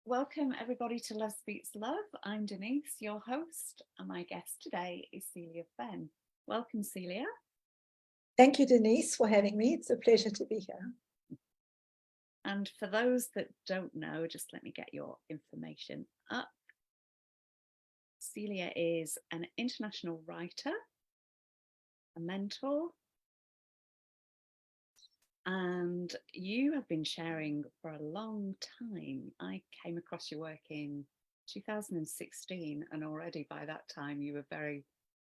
Welcome everybody to Love Speaks Love. I'm Denise, your host, and my guest today is Celia Fenn. Welcome, Celia. Thank you, Denise, for having me. It's a pleasure to be here. And for those that don't know, just let me get your information up. Celia is an international writer, a mentor, and you have been sharing for a long time. I came across your work in 2016, and already by that time you were very,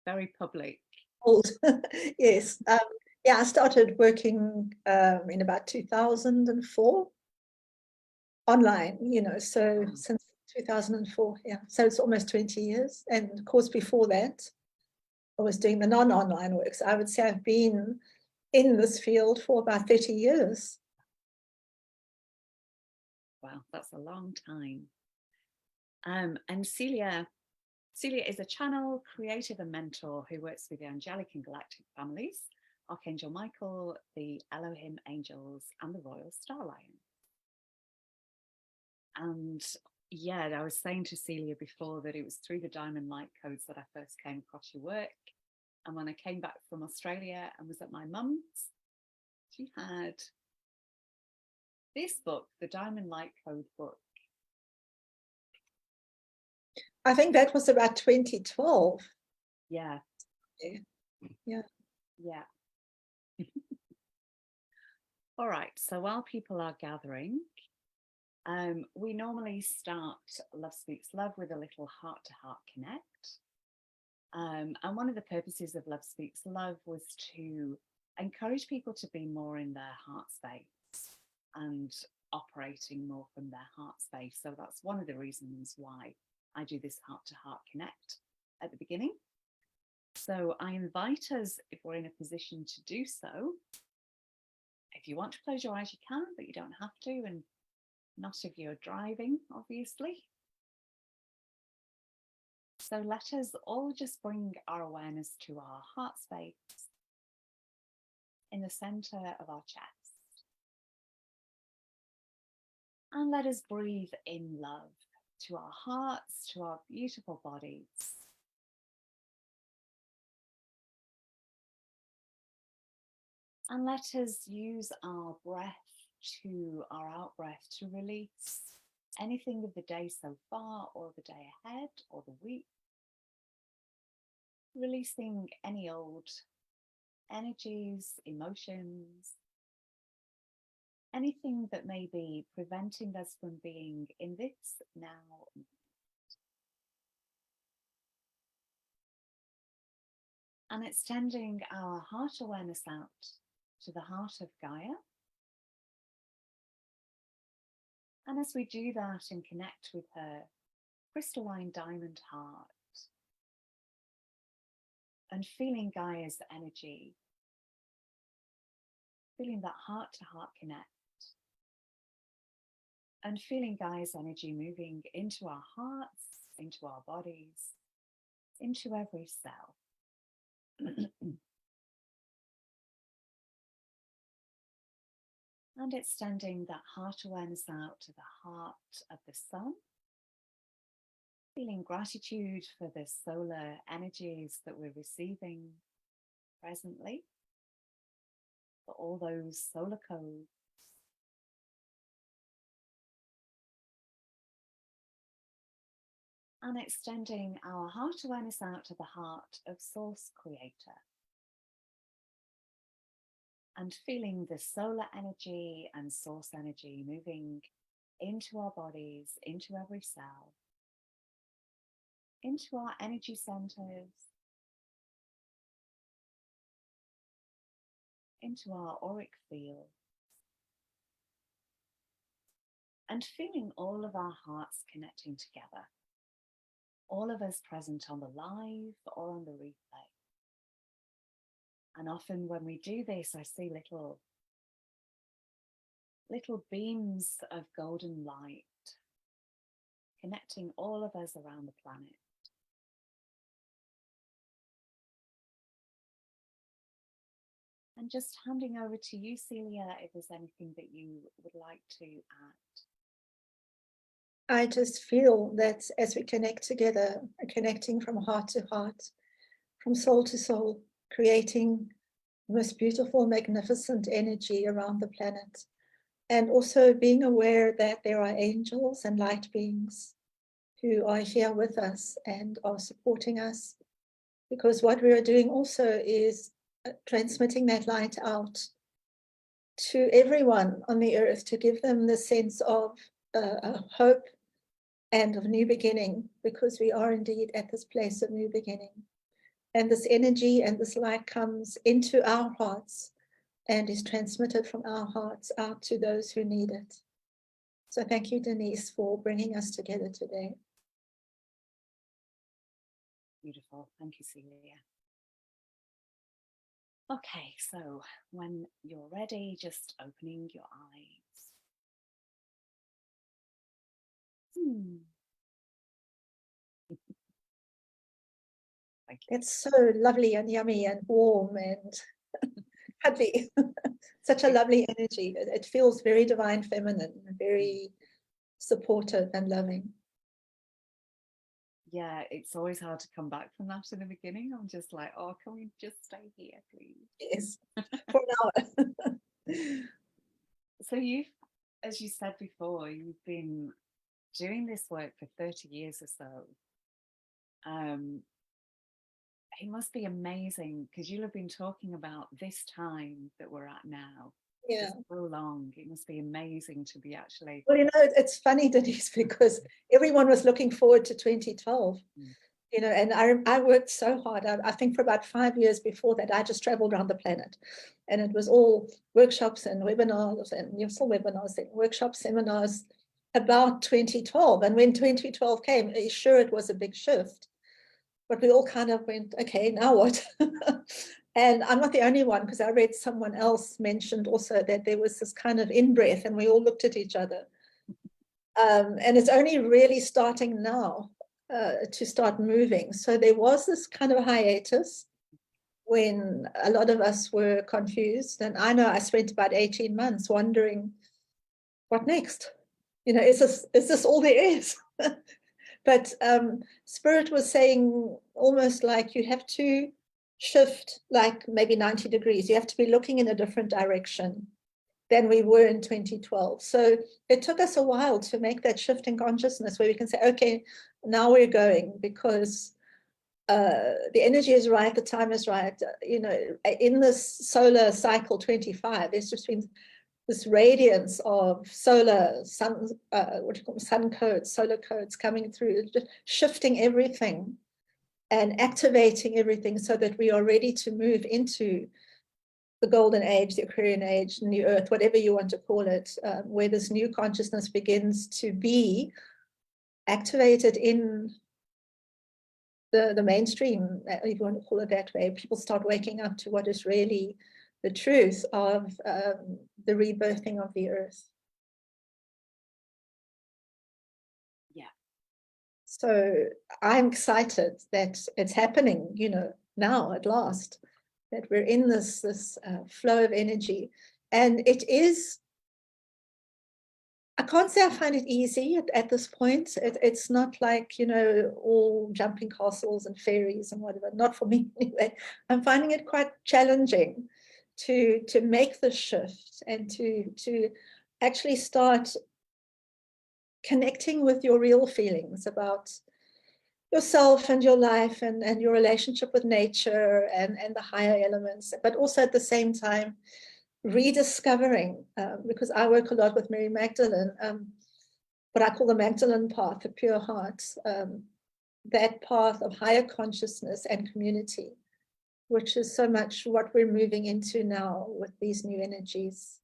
very public. Old, yes. I started working in about 2004 online, so since 2004, so it's almost 20 years. And of course, before that, I was doing the non-online work. So I would say I've been in this field for about 30 years. Wow, that's a long time. And Celia is a channel, creative and mentor who works with the angelic and galactic families, Archangel Michael, the Elohim angels, and the Royal Star Lion. And yeah, I was saying to Celia before that it was through the Diamond Light Codes that I first came across your work. And when I came back from Australia and was at my mum's, she had this book, the Diamond Light Code book. I think that was about 2012. Yeah. Yeah. All right, so while people are gathering, we normally start Love Speaks Love with a little heart-to-heart connect. And one of the purposes of Love Speaks Love was to encourage people to be more in their heart space and operating more from their heart space. So that's one of the reasons why I do this heart-to-heart connect at the beginning. So I invite us, if we're in a position to do so, if you want to close your eyes, you can, but you don't have to, and not if you're driving, obviously. So let us all just bring our awareness to our heart space in the center of our chest. And let us breathe in love to our hearts, to our beautiful bodies. And let us use our breath to our out breath to release anything of the day so far, or the day ahead, or the week. Releasing any old energies, emotions, anything that may be preventing us from being in this now. And extending our heart awareness out to the heart of Gaia. And as we do that and connect with her crystalline diamond heart, and feeling Gaia's energy, feeling that heart-to-heart connect, and feeling Gaia's energy moving into our hearts, into our bodies, into every cell. And extending that heart awareness out to the heart of the sun. Feeling gratitude for the solar energies that we're receiving presently, for all those solar codes. And extending our heart awareness out to the heart of Source Creator. And feeling the solar energy and source energy moving into our bodies, into every cell, into our energy centers, into our auric field, and feeling all of our hearts connecting together, all of us present on the live or on the replay. And often when we do this, I see little beams of golden light connecting all of us around the planet. And just handing over to you, Celia, if there's anything that you would like to add. I just feel that as we connect together, connecting from heart to heart, from soul to soul, creating the most beautiful, magnificent energy around the planet. And also being aware that there are angels and light beings who are here with us and are supporting us. Because what we are doing also is transmitting that light out to everyone on the earth to give them the sense of hope and of new beginning, because we are indeed at this place of new beginning. And this energy and this light comes into our hearts and is transmitted from our hearts out to those who need it. So thank you, Denise, for bringing us together today. Beautiful. Thank you, Celia. Okay, so when you're ready, just opening your eyes. It's so lovely and yummy and warm and cuddly. Such a lovely energy. It feels very divine feminine, very supportive and loving. Yeah, it's always hard to come back from that in the beginning. I'm just like, oh, can we just stay here, please? Yes, for an hour. So you've, as you said before, you've been doing this work for 30 years or so. It must be amazing, because you'll have been talking about this time that we're at now Yeah. for so long. It must be amazing to be actually. Well, it's funny, Denise, because everyone was looking forward to 2012. And I worked so hard. I think for about 5 years before that, I just traveled around the planet, and it was all workshops and webinars and still webinars and workshops, seminars about 2012. And when 2012 came, sure, it was a big shift, but we all kind of went, okay, now what? And I'm not the only one, because I read someone else mentioned also that there was this kind of in-breath, and we all looked at each other. And it's only really starting now to start moving. So there was this kind of hiatus when a lot of us were confused. And I know I spent about 18 months wondering, what next? Is this all there is? But Spirit was saying almost like you have to shift like maybe 90 degrees. You have to be looking in a different direction than we were in 2012. So it took us a while to make that shift in consciousness where we can say, okay, now we're going, because the energy is right, the time is right. In this solar cycle 25, there's just been this radiance of solar sun, sun codes, solar codes coming through, just shifting everything and activating everything so that we are ready to move into the golden age, the Aquarian age, new earth, whatever you want to call it, where this new consciousness begins to be activated in the mainstream, if you want to call it that way. People start waking up to what is really the truth of the rebirthing of the earth. Yeah. So I'm excited that it's happening, now at last, that we're in this flow of energy. And it is, I can't say I find it easy at this point. It's not like, all jumping castles and fairies and whatever, not for me anyway. I'm finding it quite challenging to make the shift and to actually start connecting with your real feelings about yourself and your life and your relationship with nature and the higher elements, but also at the same time rediscovering, because I work a lot with Mary Magdalene, what I call the Magdalene path, the pure heart, that path of higher consciousness and community, which is so much what we're moving into now with these new energies.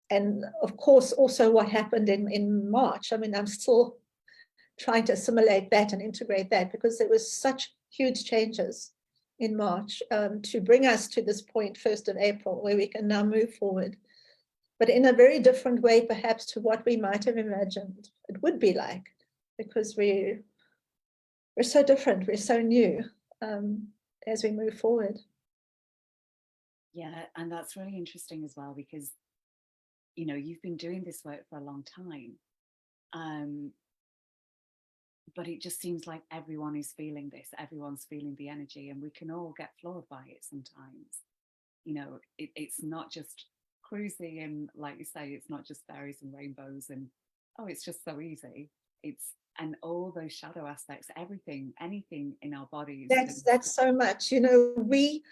And of course, also what happened in March. I mean, I'm still trying to assimilate that and integrate that, because there was such huge changes in March to bring us to this point, 1st of April, where we can now move forward, but in a very different way, perhaps, to what we might have imagined it would be like, because we're so different, we're so new as we move forward. Yeah, and that's really interesting as well, because you've been doing this work for a long time, But it just seems like everyone is feeling this, everyone's feeling the energy, and we can all get floored by it sometimes. You know, it's not just cruisy, and like you say, it's not just fairies and rainbows and oh, it's just so easy. It's and all those shadow aspects, everything, anything in our bodies. That's so much. You know, we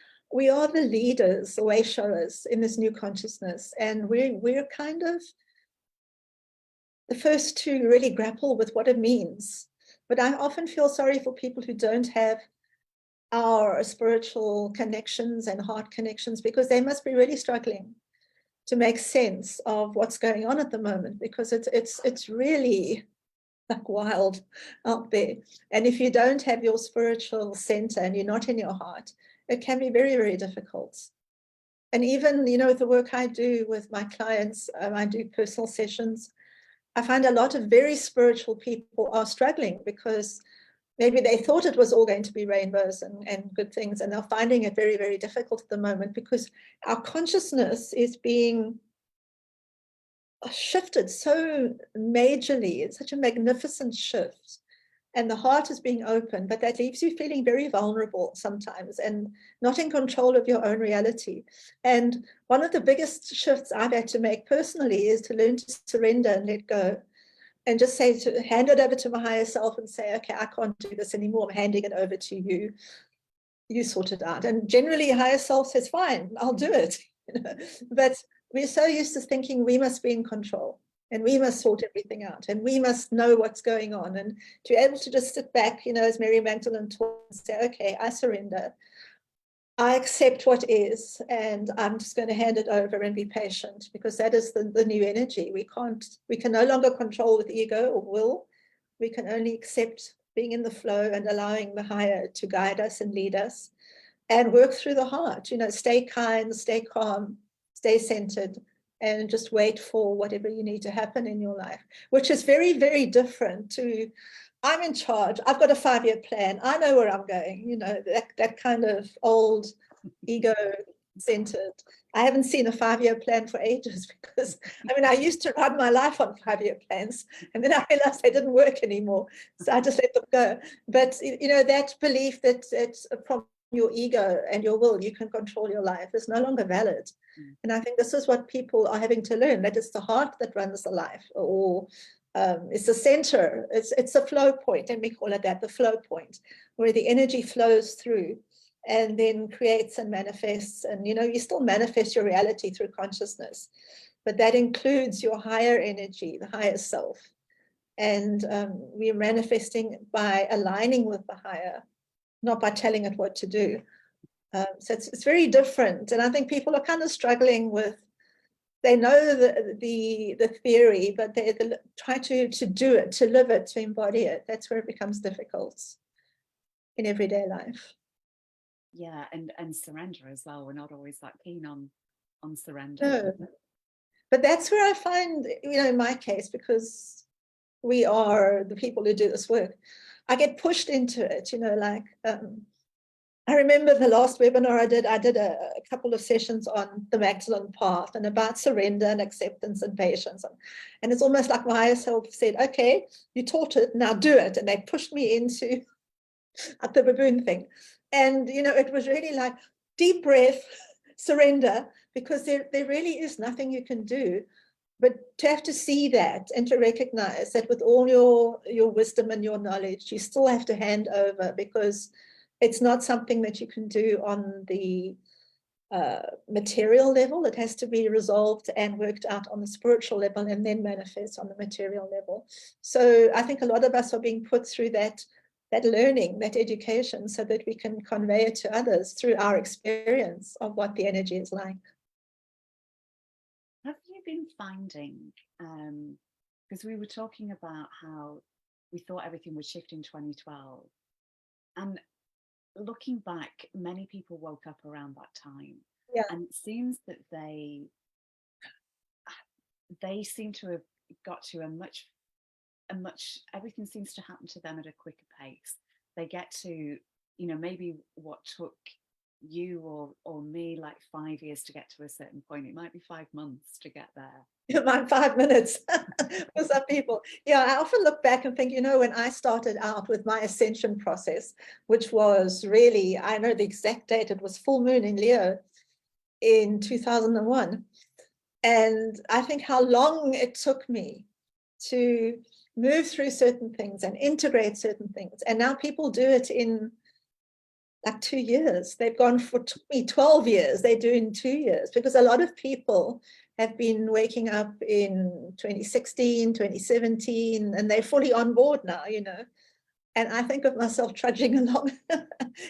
are the leaders, the way showers in this new consciousness, and we're kind of the first to really grapple with what it means. But I often feel sorry for people who don't have our spiritual connections and heart connections, because they must be really struggling to make sense of what's going on at the moment, because it's really like wild out there. And if you don't have your spiritual center and you're not in your heart, it can be very, very difficult. And even, you know, the work I do with my clients, I do personal sessions. I find a lot of very spiritual people are struggling because maybe they thought it was all going to be rainbows and good things, and they're finding it very, very difficult at the moment because our consciousness is being shifted so majorly. It's such a magnificent shift, and the heart is being open, but that leaves you feeling very vulnerable sometimes and not in control of your own reality. And one of the biggest shifts I've had to make personally is to learn to surrender and let go, and just say, to hand it over to my higher self and say, okay, I can't do this anymore. I'm handing it over to you. You sort it out. And generally higher self says, fine, I'll do it. But we're so used to thinking we must be in control and we must sort everything out and we must know what's going on. And to be able to just sit back, you know, as Mary Magdalene taught, and say, okay, I surrender. I accept what is, and I'm just going to hand it over and be patient, because that is the new energy. We can no longer control with ego or will. We can only accept being in the flow and allowing the higher to guide us and lead us, and work through the heart. You know, stay kind, stay calm, stay centered, and just wait for whatever you need to happen in your life, which is very, very different to, I'm in charge, I've got a 5-year plan, I know where I'm going, you know, that kind of old ego-centered. I haven't seen a 5-year plan for ages, because, I mean, I used to run my life on 5-year plans, and then I realized they didn't work anymore, so I just let them go. But, you know, that belief that it's from your ego and your will, you can control your life, is no longer valid. And I think this is what people are having to learn, that it's the heart that runs the life, or it's the center, it's a flow point, and we call it that, the flow point, where the energy flows through and then creates and manifests. And, you know, you still manifest your reality through consciousness, but that includes your higher energy, the higher self. And we're manifesting by aligning with the higher, not by telling it what to do. So it's very different. And I think people are kind of struggling with, they know the theory, but they try to do it, to live it, to embody it. That's where it becomes difficult in everyday life. Yeah, and surrender as well. We're not always that keen on surrender. No. But that's where I find, you know, in my case, because we are the people who do this work, I get pushed into it, you know, like, I remember the last webinar I did a couple of sessions on the Magdalene path and about surrender and acceptance and patience. And it's almost like my higher self said, okay, you taught it, now do it. And they pushed me into the baboon thing. And, you know, it was really like deep breath, surrender, because there really is nothing you can do. But to have to see that and to recognize that with all your wisdom and your knowledge, you still have to hand over, because it's not something that you can do on the material level. It has to be resolved and worked out on the spiritual level and then manifest on the material level. So I think a lot of us are being put through that learning, that education, so that we can convey it to others through our experience of what the energy is like. Have you been finding, because we were talking about how we thought everything would shift in 2012, and looking back, many people woke up around that time. Yeah. And it seems that they seem to have got to a much, everything seems to happen to them at a quicker pace. They get to, you know, maybe what took you or me like 5 years to get to a certain point. It might be 5 months to get there. My 5 minutes for some people. Yeah, I often look back and think, when I started out with my ascension process, which was really, I know the exact date, it was full moon in Leo in 2001. And I think how long it took me to move through certain things and integrate certain things. And now people do it in like 2 years. They've gone for me 12 years. They do in 2 years, because a lot of people have been waking up in 2016, 2017, and they're fully on board now, And I think of myself trudging along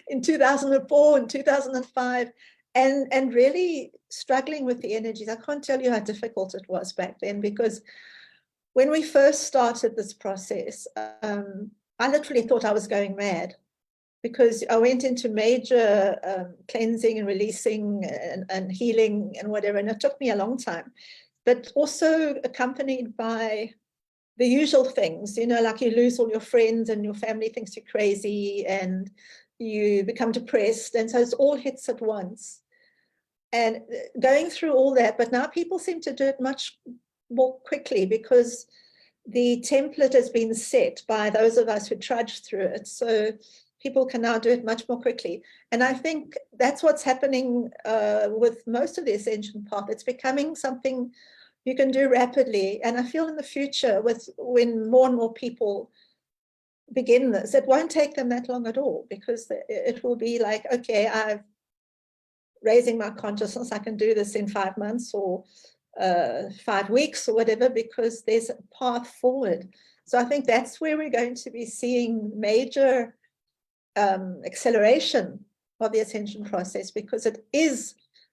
in 2004 and 2005 and really struggling with the energies. I can't tell you how difficult it was back then, because when we first started this process, I literally thought I was going mad, because I went into major cleansing and releasing and healing and whatever, and it took me a long time, but also accompanied by the usual things, like you lose all your friends and your family thinks you're crazy and you become depressed. And so it all hits at once. And going through all that, but now people seem to do it much more quickly, because the template has been set by those of us who trudge through it. So people can now do it much more quickly. And I think that's what's happening with most of the ascension path. It's becoming something you can do rapidly. And I feel in the future, when more and more people begin this, it won't take them that long at all, because it will be like, okay, I'm raising my consciousness, I can do this in 5 months or 5 weeks or whatever, because there's a path forward. So I think that's where we're going to be seeing major acceleration of the ascension process, because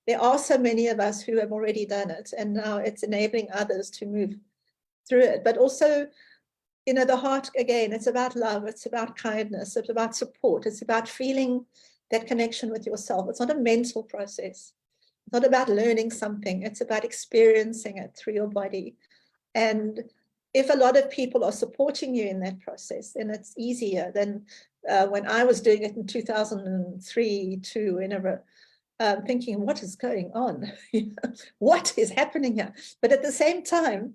there are so many of us who have already done it, and now it's enabling others to move through it. But also, the heart, again, it's about love, it's about kindness, it's about support, it's about feeling that connection with yourself. It's not a mental process. It's not about learning something. It's about experiencing it through your body. And if a lot of people are supporting you in that process, then it's easier than when I was doing it in 2003, 2, whenever, thinking, what is going on? What is happening here? But at the same time,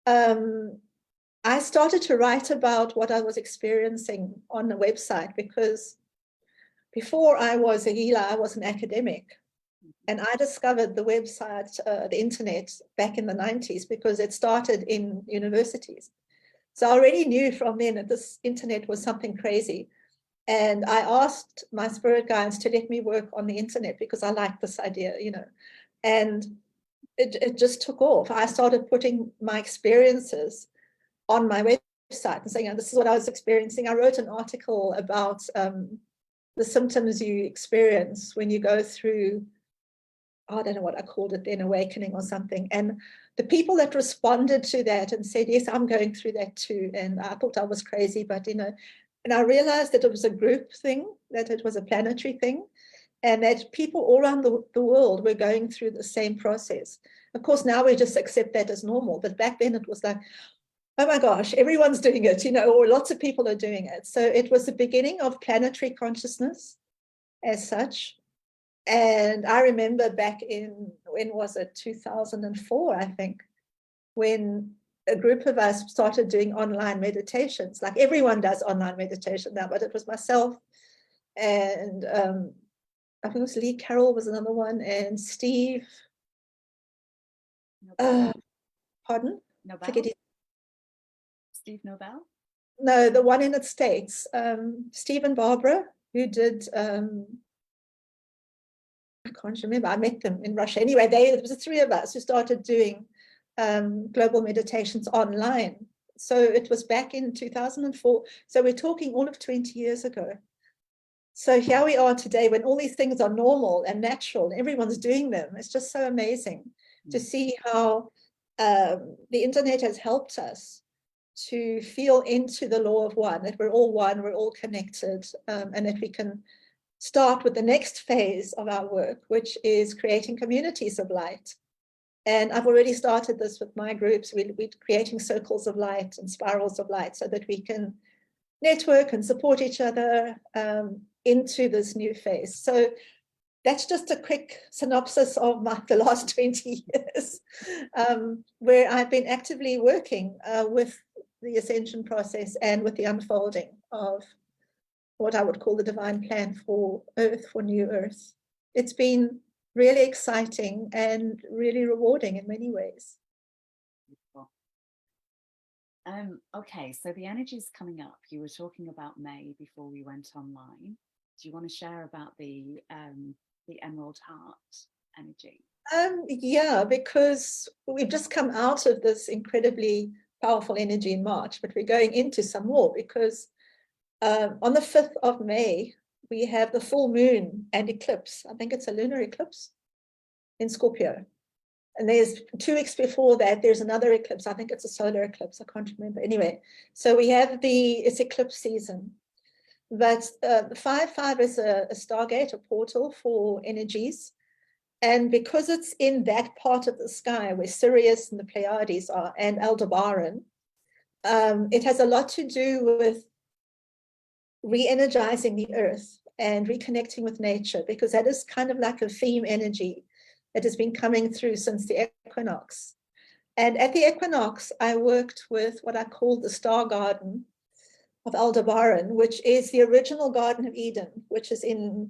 I started to write about what I was experiencing on the website, because before I was a healer, I was an academic. And I discovered the website, the internet, back in the 90s, because it started in universities. So I already knew from then that this internet was something crazy. And I asked my spirit guides to let me work on the internet, because I liked this idea, and it just took off. I started putting my experiences on my website and saying, this is what I was experiencing. I wrote an article about the symptoms you experience when you go through, I don't know what I called it then, awakening or something. And the people that responded to that and said, yes, I'm going through that too. And I thought I was crazy, but, and I realized that it was a group thing, that it was a planetary thing, and that people all around the world were going through the same process. Of course, now we just accept that as normal. But back then it was like, oh my gosh, everyone's doing it, or lots of people are doing it. So it was the beginning of planetary consciousness as such. And I remember back in, when was it, 2004, I think, when a group of us started doing online meditations. Like everyone does online meditation now, but it was myself and I think it was Lee Carroll was another one, and Steve, pardon? Nobel? Steve Nobel? No, the one in the States, Steve and Barbara, who did, I can't remember, I met them in Russia. Anyway, it was the 3 of us who started doing global meditations online. So it was back in 2004. So we're talking all of 20 years ago. So here we are today, when all these things are normal and natural, and everyone's doing them. It's just so amazing to see how the internet has helped us to feel into the law of one, that we're all one, we're all connected, and that we can start with the next phase of our work, which is creating communities of light. And I've already started this with my groups. We're creating circles of light and spirals of light, so that we can network and support each other into this new phase. So that's just a quick synopsis of the last 20 years, where I've been actively working with the ascension process and with the unfolding of what I would call the divine plan for Earth, for New Earth. It's been really exciting and really rewarding in many ways. Okay, so the energy is coming up. You were talking about May before we went online. Do you want to share about the Emerald Heart energy? Yeah, because we've just come out of this incredibly powerful energy in March, but we're going into some more because on the 5th of May, we have the full moon and eclipse. I think it's a lunar eclipse in Scorpio. And there's 2 weeks before that, there's another eclipse. I think it's a solar eclipse. I can't remember. Anyway, so we have it's eclipse season. But the 5-5 is a stargate, a portal for energies. And because it's in that part of the sky where Sirius and the Pleiades are, and Aldebaran, it has a lot to do with re-energizing the earth and reconnecting with nature, because that is kind of like a theme energy that has been coming through since the equinox. And at the equinox, I worked with what I call the star garden of Aldebaran, which is the original Garden of Eden, which is in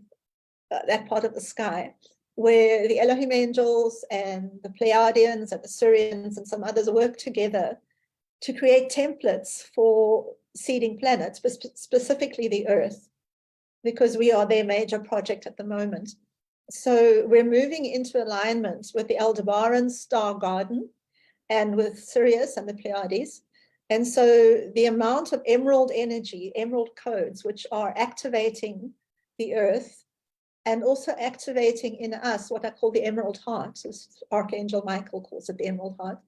that part of the sky, where the Elohim angels and the Pleiadians and the Sirians and some others work together to create templates for seeding planets, specifically the Earth, because we are their major project at the moment. So we're moving into alignment with the Aldebaran star garden and with Sirius and the Pleiades. And so the amount of emerald energy, emerald codes, which are activating the Earth and also activating in us what I call the Emerald Heart, as Archangel Michael calls it, the Emerald Heart.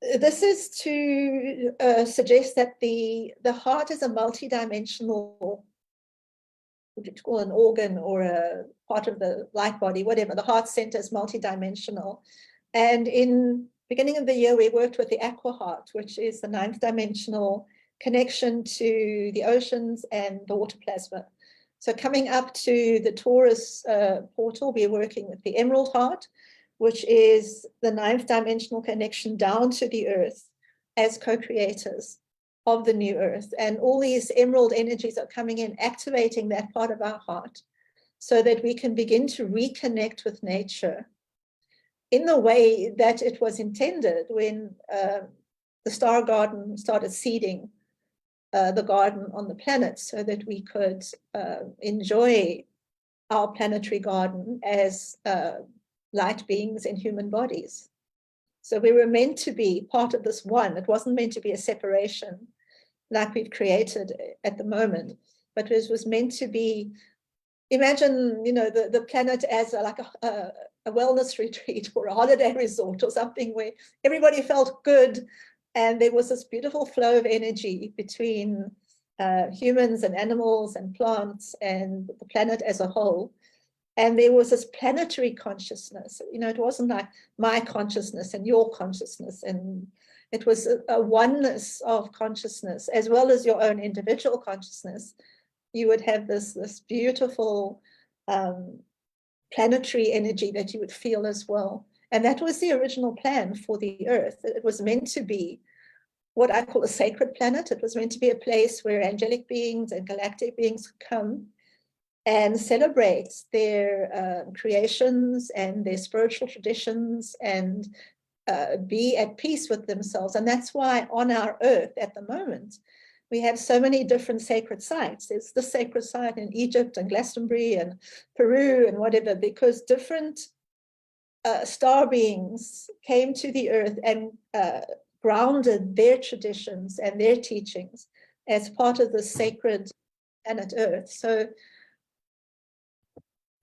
This is to suggest that the heart is a multidimensional, what you call an organ or a part of the light body, whatever. The heart center is multidimensional. And in beginning of the year, we worked with the Aqua Heart, which is the 9th dimensional connection to the oceans and the water plasma. So coming up to the Taurus portal, we're working with the Emerald Heart, which is the 9th dimensional connection down to the earth as co-creators of the new earth. And all these emerald energies are coming in, activating that part of our heart so that we can begin to reconnect with nature in the way that it was intended when the star garden started seeding the garden on the planet, so that we could enjoy our planetary garden as light beings in human bodies. So we were meant to be part of this one. It wasn't meant to be a separation like we've created at the moment, but it was meant to be, imagine, you know, the planet as like a wellness retreat or a holiday resort or something where everybody felt good. And there was this beautiful flow of energy between humans and animals and plants and the planet as a whole. And there was this planetary consciousness. You know, it wasn't like my consciousness and your consciousness. And it was a oneness of consciousness, as well as your own individual consciousness. You would have this beautiful planetary energy that you would feel as well. And that was the original plan for the Earth. It was meant to be what I call a sacred planet. It was meant to be a place where angelic beings and galactic beings could come and celebrate their creations and their spiritual traditions and be at peace with themselves. And that's why on our Earth at the moment, we have so many different sacred sites. There's the sacred site in Egypt and Glastonbury and Peru and whatever, because different star beings came to the Earth and grounded their traditions and their teachings as part of the sacred planet Earth. So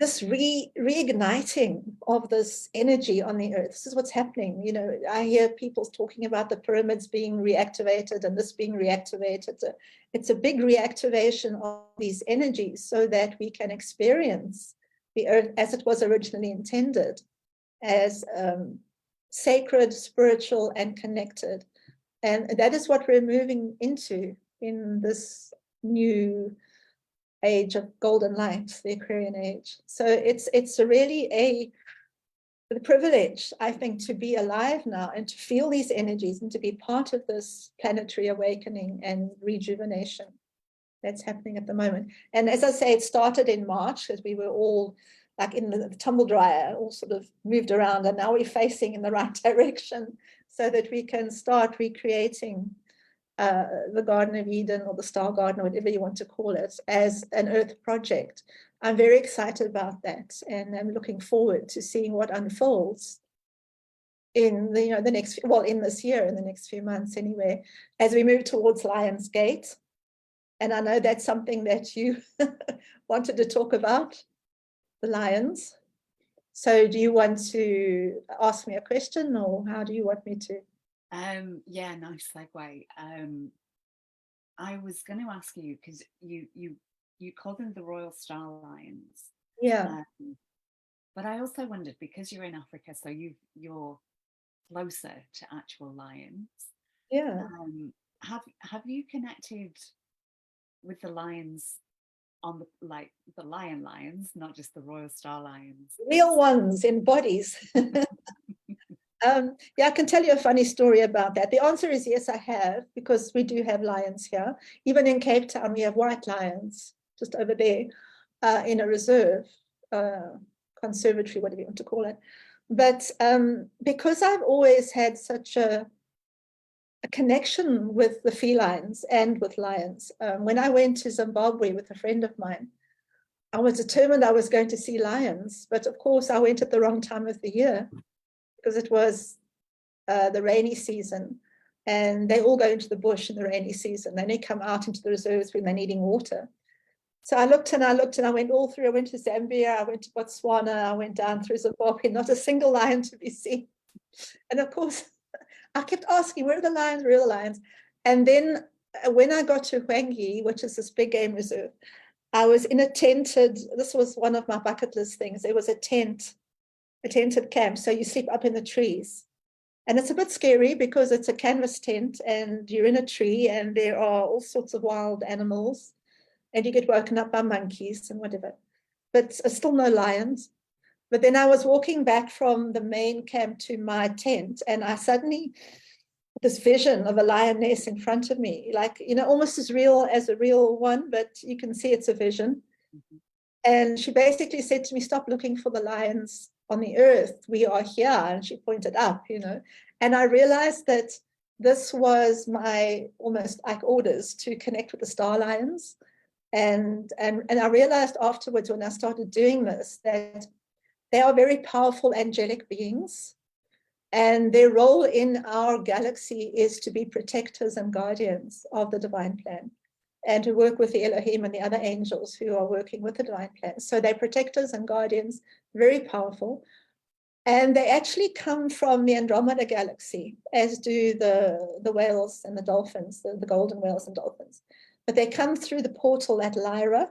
this reigniting of this energy on the earth, this is what's happening. You know, I hear people talking about the pyramids being reactivated and this being reactivated. It's a big reactivation of these energies so that we can experience the earth as it was originally intended, as sacred, spiritual, and connected. And that is what we're moving into in this new age of golden light, the Aquarian age. So it's really the privilege, I think, to be alive now and to feel these energies and to be part of this planetary awakening and rejuvenation that's happening at the moment. And as I say, it started in March as we were all like in the tumble dryer, all sort of moved around, and now we're facing in the right direction so that we can start recreating the Garden of Eden or the Star Garden, or whatever you want to call it, as an Earth project. I'm very excited about that, and I'm looking forward to seeing what unfolds in the, the next, well, in this year, in the next few months anyway, as we move towards Lion's Gate. And I know that's something that you wanted to talk about, the lions. So do you want to ask me a question, or how do you want me to? Yeah, nice segue. I was going to ask you, because you call them the Royal Star Lions. Yeah. But I also wondered, because you're in Africa, so you're closer to actual lions. Yeah. Have you connected with the lions on the lions, not just the Royal Star Lions? Real ones in bodies. Yeah, I can tell you a funny story about that. The answer is yes, I have, because we do have lions here. Even in Cape Town, we have white lions just over there in a reserve, conservatory, whatever you want to call it. But because I've always had such a connection with the felines and with lions, when I went to Zimbabwe with a friend of mine, I was determined I was going to see lions. But of course, I went at the wrong time of the year, because it was the rainy season, and they all go into the bush in the rainy season. Then they come out into the reserves when they're needing water. So I looked and I looked and I went all through. I went to Zambia, I went to Botswana, I went down through Zimbabwe, not a single lion to be seen. And of course, I kept asking, where are the lions, where are the lions? And then when I got to Hwangi, which is this big game reserve, I was in a tented, this was one of my bucket list things. There was a tented camp. So you sleep up in the trees. And it's a bit scary because it's a canvas tent and you're in a tree and there are all sorts of wild animals and you get woken up by monkeys and whatever, but still no lions. But then I was walking back from the main camp to my tent and I suddenly, this vision of a lioness in front of me, like, almost as real as a real one, but you can see it's a vision. Mm-hmm. And she basically said to me, stop looking for the lions on the earth, we are here. And she pointed up, and I realized that this was my almost like orders to connect with the star lions. And I realized afterwards when I started doing this that they are very powerful angelic beings, and their role in our galaxy is to be protectors and guardians of the divine plan, and to work with the Elohim and the other angels who are working with the divine plan. So they're protectors and guardians, very powerful. And they actually come from the Andromeda galaxy, as do the whales and the dolphins, the golden whales and dolphins. But they come through the portal at Lyra,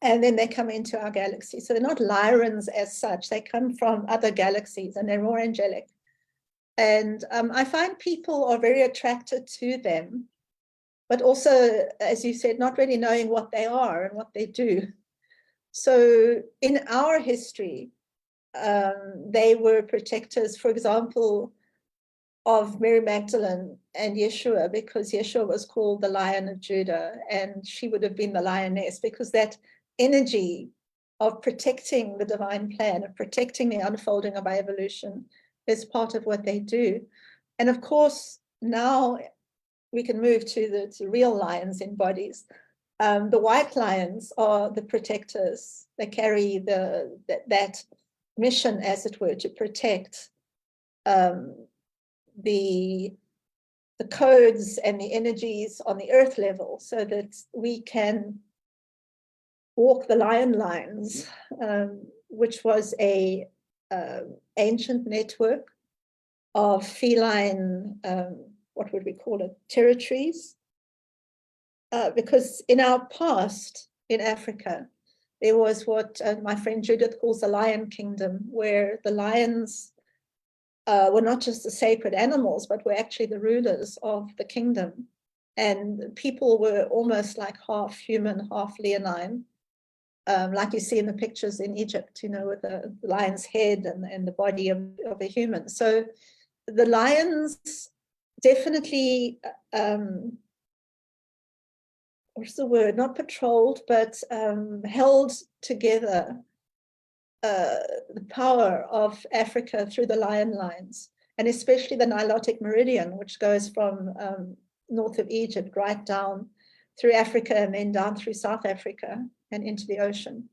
and then they come into our galaxy. So they're not Lyrans as such. They come from other galaxies, and they're more angelic. And I find people are very attracted to them, but also, as you said, not really knowing what they are and what they do. So in our history, they were protectors, for example, of Mary Magdalene and Yeshua, because Yeshua was called the Lion of Judah, and she would have been the lioness, because that energy of protecting the divine plan, of protecting the unfolding of our evolution, is part of what they do. And of course, now we can move to the real lions in bodies. The white lions are the protectors. They carry that mission, as it were, to protect the codes and the energies on the earth level, so that we can walk the lion lines, which was a ancient network of feline, what would we call it, territories. Because in our past in Africa, there was what my friend Judith calls the lion kingdom, where the lions were not just the sacred animals, but were actually the rulers of the kingdom. and people were almost like half human, half leonine, like you see in the pictures in Egypt, you know, with the lion's head and the body of a human. So the lions definitely, what's the word, not patrolled, but held together the power of Africa through the lion lines, and especially the Nilotic Meridian, which goes from north of Egypt right down through Africa and then down through South Africa and into the ocean.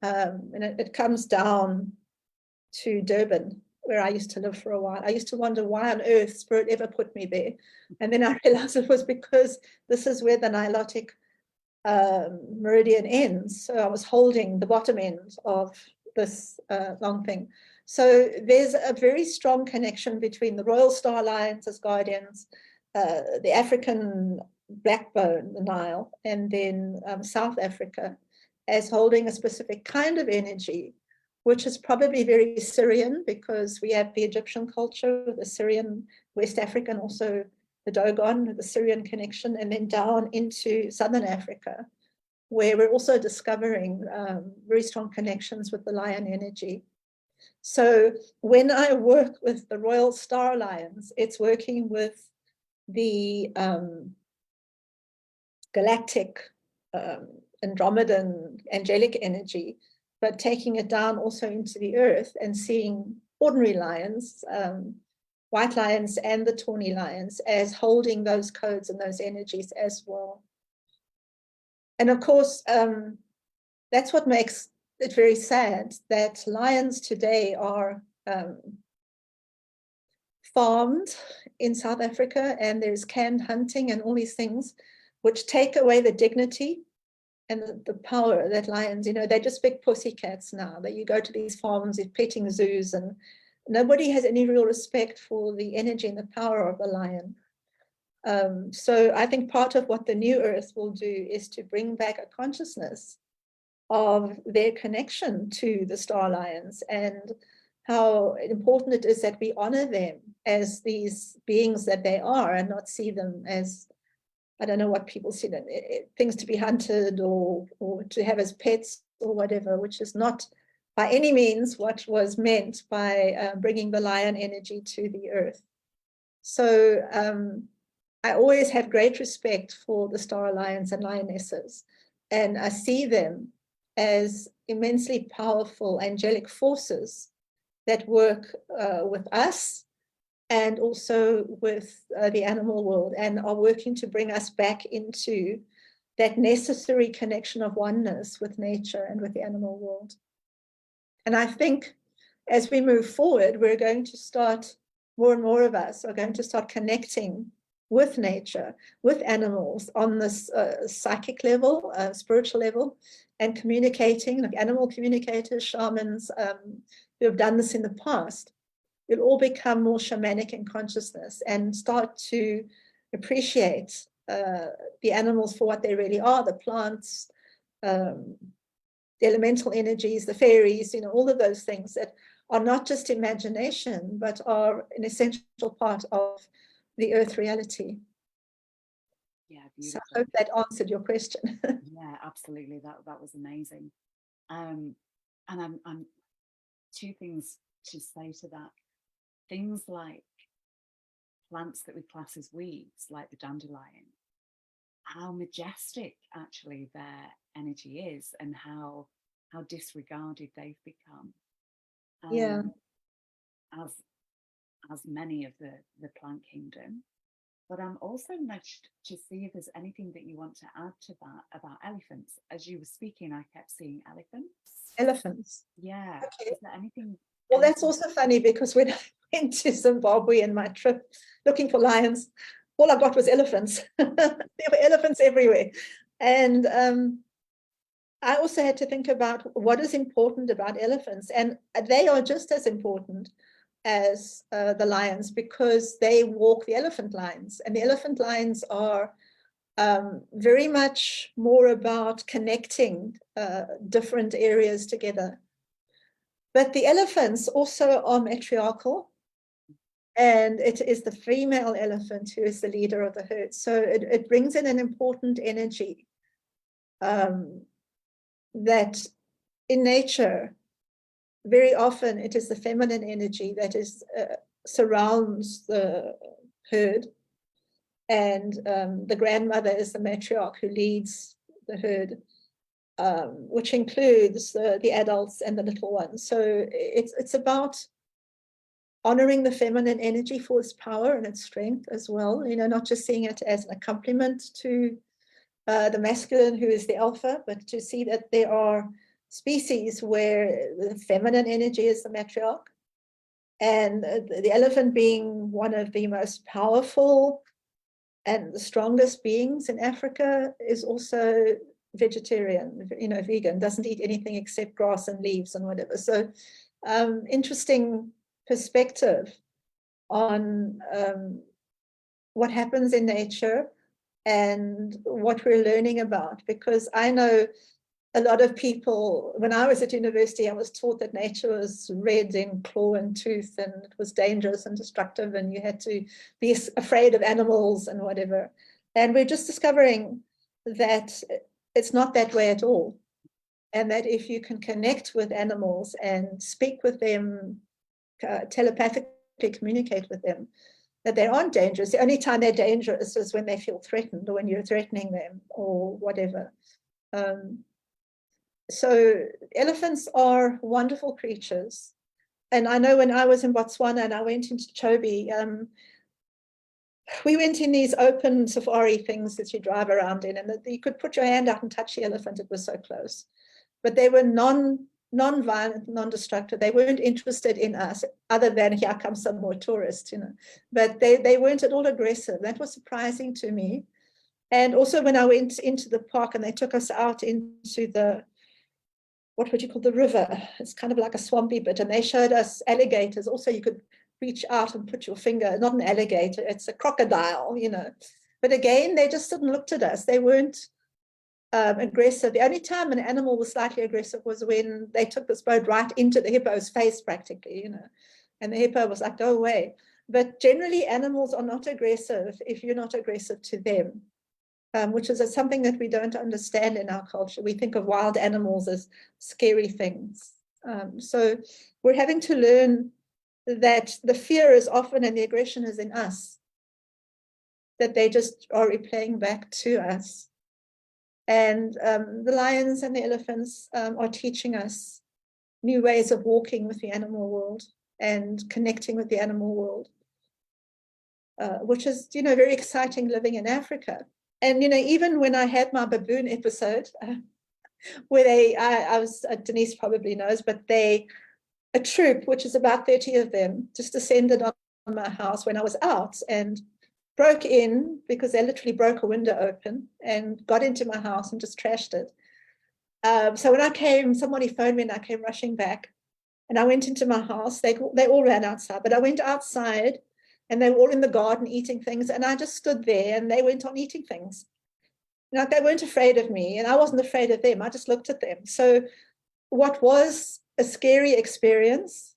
And it comes down to Durban, where I used to live for a while. I used to wonder why on earth Spirit ever put me there. And then I realized it was because this is where the Nilotic meridian ends. So I was holding the bottom end of this long thing. So there's a very strong connection between the Royal Star Lions as guardians, the African backbone, the Nile, and then South Africa as holding a specific kind of energy, which is probably very Syrian, because we have the Egyptian culture, the Syrian, West African, also the Dogon, the Syrian connection, and then down into Southern Africa, where we're also discovering very strong connections with the lion energy. So when I work with the Royal Star Lions, it's working with the galactic Andromedan angelic energy, but taking it down also into the earth and seeing ordinary lions, white lions and the tawny lions, as holding those codes and those energies as well. And of course, that's what makes it very sad that lions today are farmed in South Africa, and there's canned hunting and all these things which take away the dignity and the power that lions, you know, they're just big pussycats now, that you go to these farms, these petting zoos, and nobody has any real respect for the energy and the power of the lion. So I think part of what the New Earth will do is to bring back a consciousness of their connection to the star lions and how important it is that we honor them as these beings that they are, and not see them as, I don't know what people see them, things to be hunted or to have as pets or whatever, which is not by any means what was meant by bringing the lion energy to the earth. So I always have great respect for the star lions and lionesses, and I see them as immensely powerful angelic forces that work with us and also with the animal world, and are working to bring us back into that necessary connection of oneness with nature and with the animal world. And I think as we move forward, we're going to start, more and more of us are going to start connecting with nature, with animals on this psychic level, spiritual level, and communicating, like animal communicators, shamans who have done this in the past. We'll all become more shamanic in consciousness and start to appreciate the animals for what they really are, the plants, the elemental energies, the fairies, you know, all of those things that are not just imagination, but are an essential part of the earth reality. Yeah, so beautiful. I hope that answered your question. Yeah, absolutely. That was amazing. And I'm two things to say to that. Things like plants that we class as weeds, like the dandelion, how majestic actually their energy is, and how disregarded they've become. Yeah. As many of the plant kingdom. But I'm also nudged to see if there's anything that you want to add to that about elephants. As you were speaking, I kept seeing elephants. Elephants. Yeah. Okay. Is there anything? Well, that's also funny, because when I went to Zimbabwe in my trip looking for lions, all I got was elephants. There were elephants everywhere. And I also had to think about what is important about elephants. And they are just as important as the lions, because they walk the elephant lines. And the elephant lines are very much more about connecting different areas together. But the elephants also are matriarchal. And it is the female elephant who is the leader of the herd. So it brings in an important energy that in nature, very often it is the feminine energy that is surrounds the herd, and the grandmother is the matriarch who leads the herd, which includes the adults and the little ones. So it's about honoring the feminine energy for its power and its strength as well, you know, not just seeing it as an accompaniment to the masculine who is the alpha, but to see that there are species where the feminine energy is the matriarch, and the elephant being one of the most powerful and the strongest beings in Africa is also vegetarian, you know, vegan, doesn't eat anything except grass and leaves and whatever. So interesting perspective on what happens in nature and what we're learning about, because I know a lot of people, when I was at university, I was taught that nature was red in claw and tooth, and it was dangerous and destructive, and you had to be afraid of animals and whatever. And we're just discovering that it's not that way at all. And that if you can connect with animals and speak with them, telepathically communicate with them, that they aren't dangerous. The only time they're dangerous is when they feel threatened or when you're threatening them or whatever. So elephants are wonderful creatures. And I know when I was in Botswana and I went into Chobe, we went in these open safari things that you drive around in, and that you could put your hand out and touch the elephant. It was so close. But they were non-violent, non-destructive. They weren't interested in us, other than here comes some more tourists, you know. But they weren't at all aggressive. That was surprising to me. And also when I went into the park and they took us out into the, what would you call, the river? It's kind of like a swampy bit, and they showed us alligators. Also, you could reach out and put your finger, not an alligator, it's a crocodile, you know. But again, they just stood and looked at us. They weren't aggressive. The only time an animal was slightly aggressive was when they took this boat right into the hippo's face, practically, you know, and the hippo was like, go away. But generally, animals are not aggressive if you're not aggressive to them. Which is something that we don't understand in our culture. We think of wild animals as scary things. So we're having to learn that the fear is often and the aggression is in us, that they just are replaying back to us. And the lions and the elephants are teaching us new ways of walking with the animal world and connecting with the animal world, which is, you know, very exciting living in Africa. And, you know, even when I had my baboon episode, where I was, Denise probably knows, but a troop, which is about 30 of them, just descended on my house when I was out and broke in, because they literally broke a window open and got into my house and just trashed it. So when I came, somebody phoned me and I came rushing back. And I went into my house. They all ran outside, but I went outside and they were all in the garden eating things. And I just stood there and they went on eating things. Like, they weren't afraid of me and I wasn't afraid of them. I just looked at them. So what was a scary experience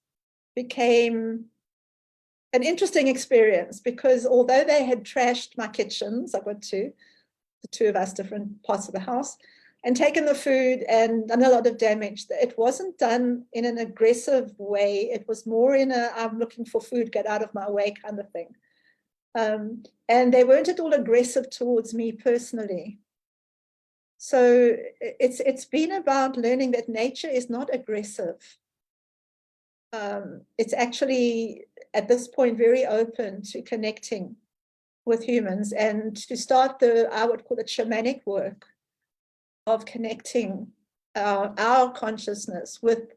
became an interesting experience, because although they had trashed my kitchens, I got the two of us, different parts of the house, and taken the food and done a lot of damage, it wasn't done in an aggressive way. It was more in a, I'm looking for food, get out of my way kind of thing. And they weren't at all aggressive towards me personally. So it's been about learning that nature is not aggressive. It's actually, at this point, very open to connecting with humans and to start I would call it shamanic work of connecting our consciousness with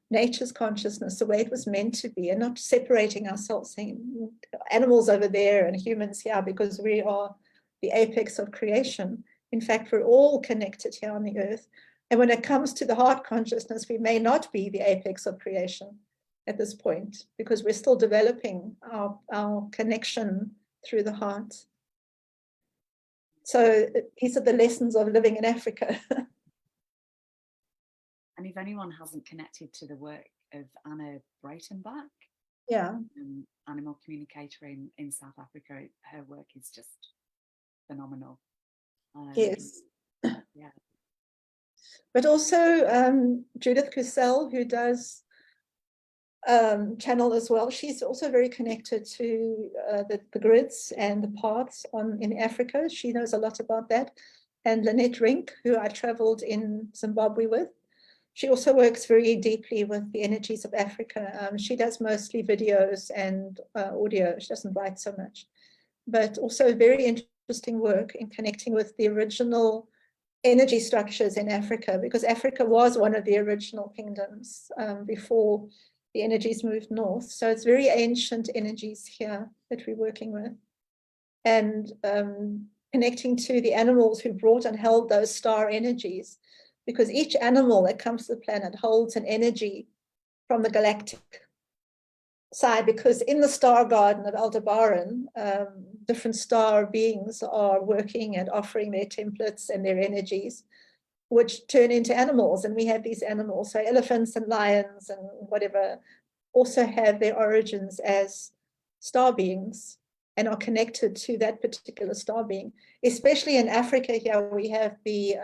nature's consciousness the way it was meant to be, and not separating ourselves, saying animals over there and humans here, because we are the apex of creation. In fact, we're all connected here on the earth. And when it comes to the heart consciousness, we may not be the apex of creation at this point, because we're still developing our connection through the heart. So these are the lessons of living in Africa. And if anyone hasn't connected to the work of Anna Breitenbach, Yeah. Animal communicator in South Africa. Her work is just phenomenal. Yes. Yeah. But also Judith Cusell, who does channel as well. She's also very connected to the grids and the paths in Africa. She knows a lot about that. And Lynette Rink, who I traveled in Zimbabwe with. She also works very deeply with the energies of Africa. She does mostly videos and audio. She doesn't write so much, but also very interesting work in connecting with the original energy structures in Africa, because Africa was one of the original kingdoms before the energies moved north. So it's very ancient energies here that we're working with. And connecting to the animals who brought and held those star energies, because each animal that comes to the planet holds an energy from the galactic side, because in the star garden of Aldebaran, different star beings are working and offering their templates and their energies, which turn into animals. And we have these animals, so elephants and lions and whatever, also have their origins as star beings and are connected to that particular star being. Especially in Africa here, we have the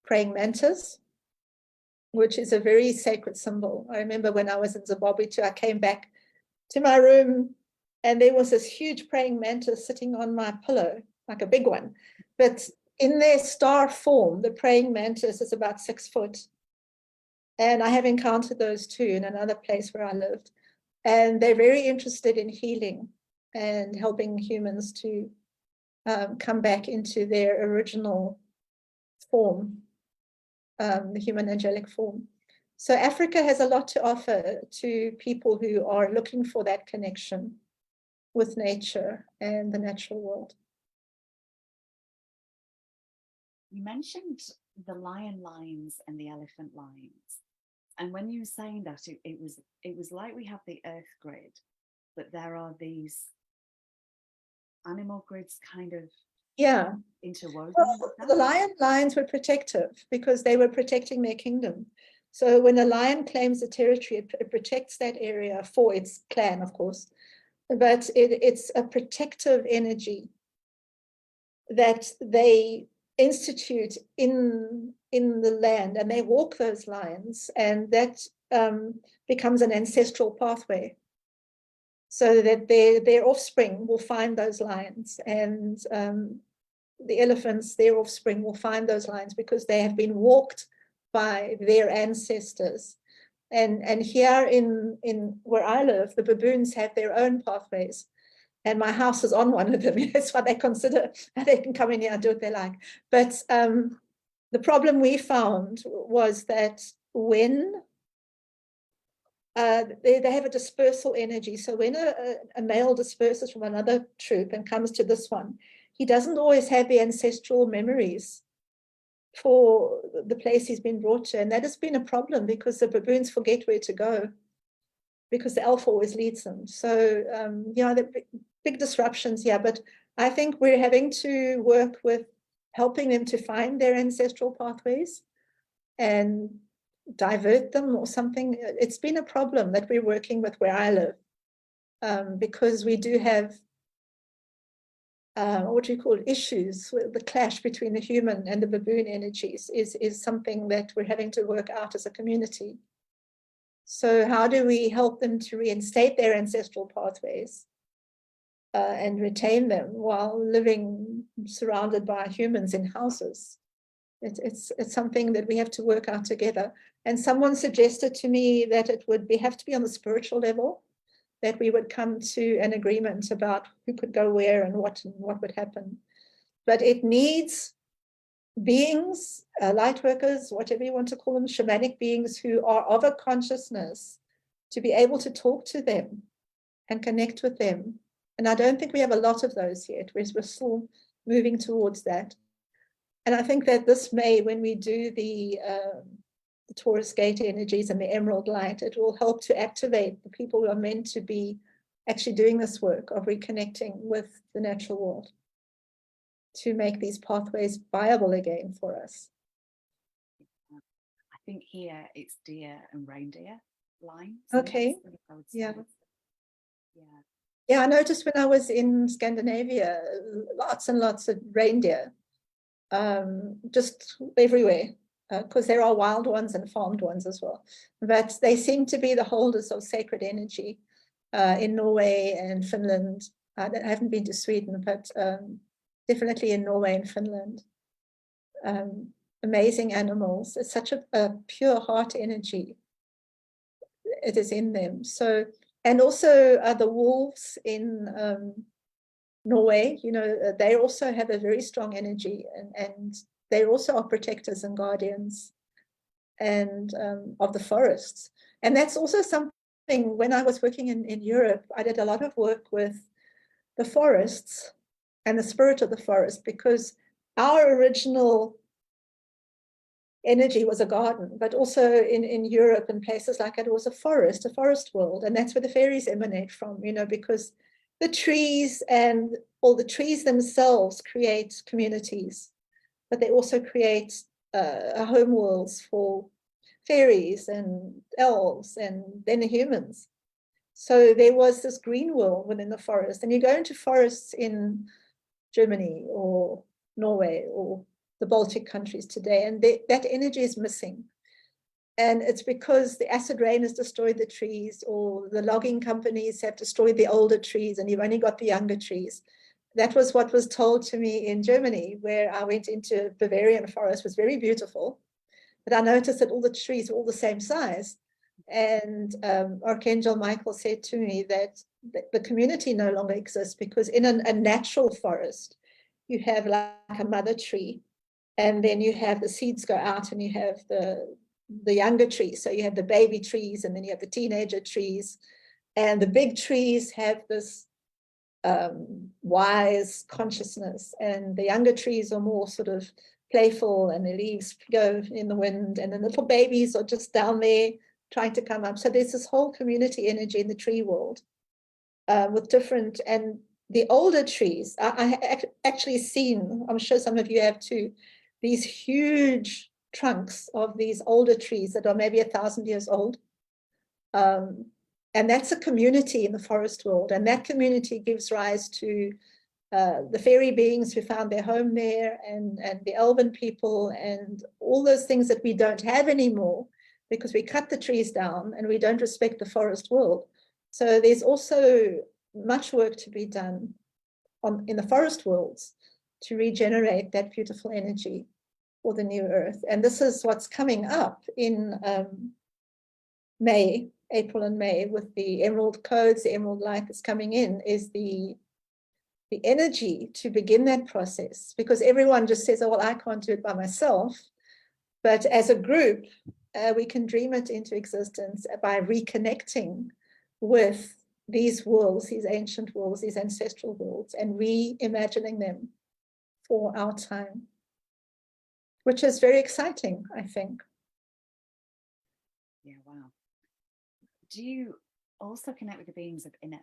praying mantis, which is a very sacred symbol. I remember when I was in Zimbabwe too, I came back to my room and there was this huge praying mantis sitting on my pillow, like a big one. But in their star form, the praying mantis is about 6 foot. And I have encountered those too in another place where I lived. And they're very interested in healing and helping humans to come back into their original form, the human angelic form. So Africa has a lot to offer to people who are looking for that connection with nature and the natural world. You mentioned the lion lines and the elephant lines. And when you were saying that, it was like we have the earth grid, but there are these animal grids kind of interwoven. Well, the lion lines were protective because they were protecting their kingdom. So when a lion claims a territory, it protects that area for its clan, of course. But it's a protective energy that they institute in the land, and they walk those lines, and that becomes an ancestral pathway, so that their offspring will find those lines, and the elephants, their offspring, will find those lines because they have been walked by their ancestors. And here in where I live, the baboons have their own pathways. And my house is on one of them. That's what they consider. They can come in here and do what they like. But the problem we found was that when they have a dispersal energy. So when a male disperses from another troop and comes to this one, he doesn't always have the ancestral memories for the place he's been brought to. And that has been a problem because the baboons forget where to go because the alpha always leads them. So, the big disruptions, but I think we're having to work with helping them to find their ancestral pathways and divert them or something. It's been a problem that we're working with where I live because we do have issues with the clash between the human and the baboon energies is something that we're having to work out as a community. So how do we help them to reinstate their ancestral pathways and retain them while living surrounded by humans in houses? It's something that we have to work out together. And someone suggested to me that it would have to be on the spiritual level, that we would come to an agreement about who could go where and what would happen. But it needs beings, light workers, whatever you want to call them, shamanic beings who are of a consciousness to be able to talk to them and connect with them. And I don't think we have a lot of those yet. We're still moving towards that. And I think that this May, when we do the Taurus gate energies and the emerald light, it will help to activate the people who are meant to be actually doing this work of reconnecting with the natural world to make these pathways viable again for us. I think here it's deer and reindeer lines. Okay. Yes, I would say. Yeah. Yeah. Yeah, I noticed when I was in Scandinavia, lots and lots of reindeer, just everywhere, because there are wild ones and farmed ones as well. But they seem to be the holders of sacred energy in Norway and Finland. I haven't been to Sweden, but definitely in Norway and Finland. Amazing animals. It's such a pure heart energy. It is in them. So, and also the wolves in Norway, you know, they also have a very strong energy, and they also are protectors and guardians and of the forests. And that's also something, when I was working in Europe, I did a lot of work with the forests and the spirit of the forest, because our original energy was a garden, but also in Europe and places like it was a forest world. And that's where the fairies emanate from, you know, because the trees and all the trees themselves create communities, but they also create home worlds for fairies and elves and then the humans. So there was this green world within the forest. And you go into forests in Germany or Norway or the Baltic countries today, and that energy is missing. And it's because the acid rain has destroyed the trees, or the logging companies have destroyed the older trees, and you've only got the younger trees. That was what was told to me in Germany, where I went into Bavarian forest. It was very beautiful, but I noticed that all the trees were all the same size. And Archangel Michael said to me that the community no longer exists, because in a natural forest, you have like a mother tree, and then you have the seeds go out, and you have the younger trees. So you have the baby trees, and then you have the teenager trees, and the big trees have this wise consciousness, and the younger trees are more sort of playful, and the leaves go in the wind, and the little babies are just down there trying to come up. So there's this whole community energy in the tree world with different, and the older trees, I actually seen, I'm sure some of you have too, these huge trunks of these older trees that are maybe 1,000 years old. And that's a community in the forest world. And that community gives rise to the fairy beings who found their home there, and the elven people, and all those things that we don't have anymore, because we cut the trees down and we don't respect the forest world. So there's also much work to be done in the forest worlds to regenerate that beautiful energy for the new earth. And this is what's coming up in April and May, with the emerald codes, the emerald light that's coming in, is the energy to begin that process. Because everyone just says, oh, well, I can't do it by myself. But as a group, we can dream it into existence by reconnecting with these worlds, these ancient worlds, these ancestral worlds, and reimagining them for our time, which is very exciting, I think. Yeah, wow. Do you also connect with the beings of inner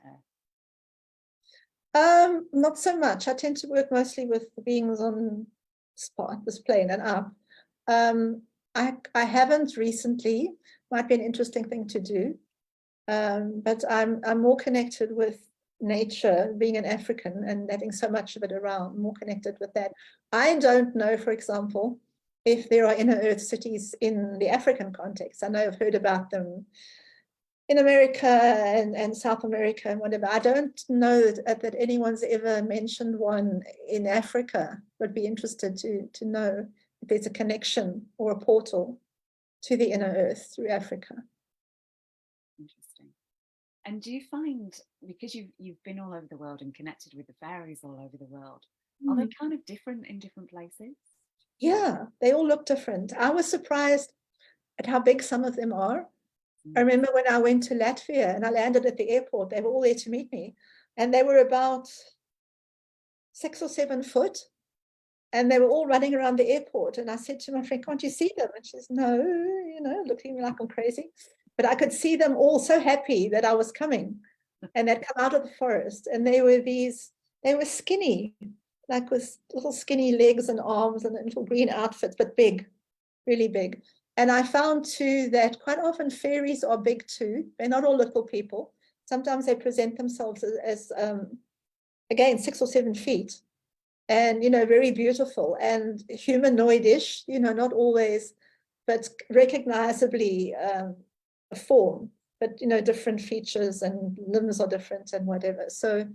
earth? Not so much. I tend to work mostly with the beings on this plane and up. I haven't recently. Might be an interesting thing to do. But I'm more connected with nature, being an African and having so much of it around, more connected with that. I don't know, for example, if there are inner earth cities in the African context. I know I've heard about them in America and South America and whatever. I don't know that anyone's ever mentioned one in Africa. Would be interested to know if there's a connection or a portal to the inner earth through Africa. Interesting. And do you find, because you've been all over the world and connected with the fairies all over the world, are they kind of different in different places? Yeah, they all look different. I was surprised at how big some of them are. I remember when I went to Latvia and I landed at the airport, they were all there to meet me, and they were about 6 or 7 foot, and they were all running around the airport. And I said to my friend, can't you see them? And she says, no, you know, looking at me like I'm crazy. But I could see them all so happy that I was coming, and they'd come out of the forest, and they were skinny, like with little skinny legs and arms and little green outfits, but big, really big. And I found too that quite often fairies are big too. They're not all little people. Sometimes they present themselves as again, 6 or 7 feet, and very beautiful and humanoidish, not always, but recognizably a form, but different features and limbs are different and whatever. So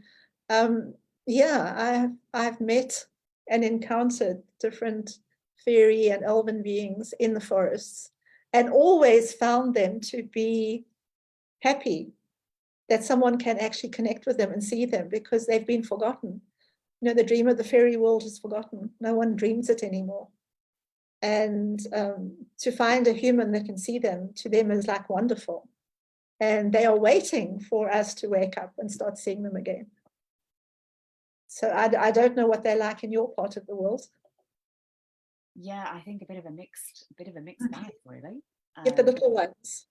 yeah, I've met and encountered different fairy and elven beings in the forests, and always found them to be happy that someone can actually connect with them and see them, because they've been forgotten. The dream of the fairy world is forgotten. No one dreams it anymore. And to find a human that can see them, to them is like wonderful. And they are waiting for us to wake up and start seeing them again. So I don't know what they're like in your part of the world. Yeah, I think a bit of a mixed bag, really. Get the little ones.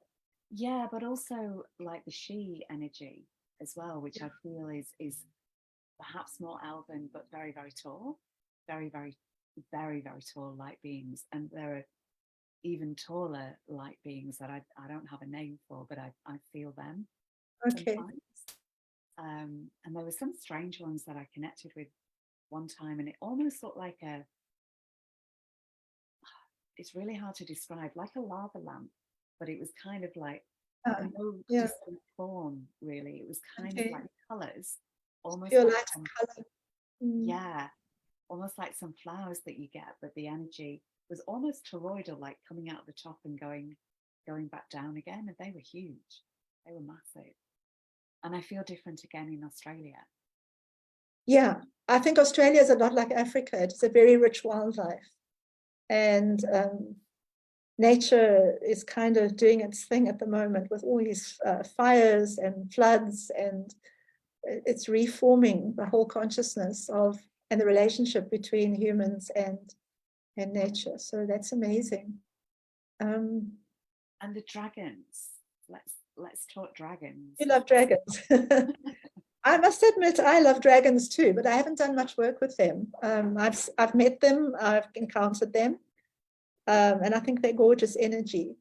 Yeah, but also like the she energy as well, which I feel is perhaps more elven, but very, very tall, very, very, very, very tall light beings. And there are even taller light beings that I don't have a name for, but I feel them Okay. sometimes. And there were some strange ones that I connected with one time, and it almost looked like it's really hard to describe, like a lava lamp, but it was kind of like no Yeah. distinct form, really. It was kind of like colours, almost Pure like light and color. yeah, almost like some flowers that you get, but the energy was almost toroidal, like coming out of the top and going back down again. And they were huge. They were massive. And I feel different again in Australia. Yeah, I think Australia is a lot like Africa. It's a very rich wildlife. And nature is kind of doing its thing at the moment with all these fires and floods, and it's reforming the whole consciousness of and the relationship between humans and nature. So that's amazing. And the dragons. Let's talk dragons. You love dragons. I must admit, I love dragons too, but I haven't done much work with them. I've met them, I've encountered them, and I think they're gorgeous energy.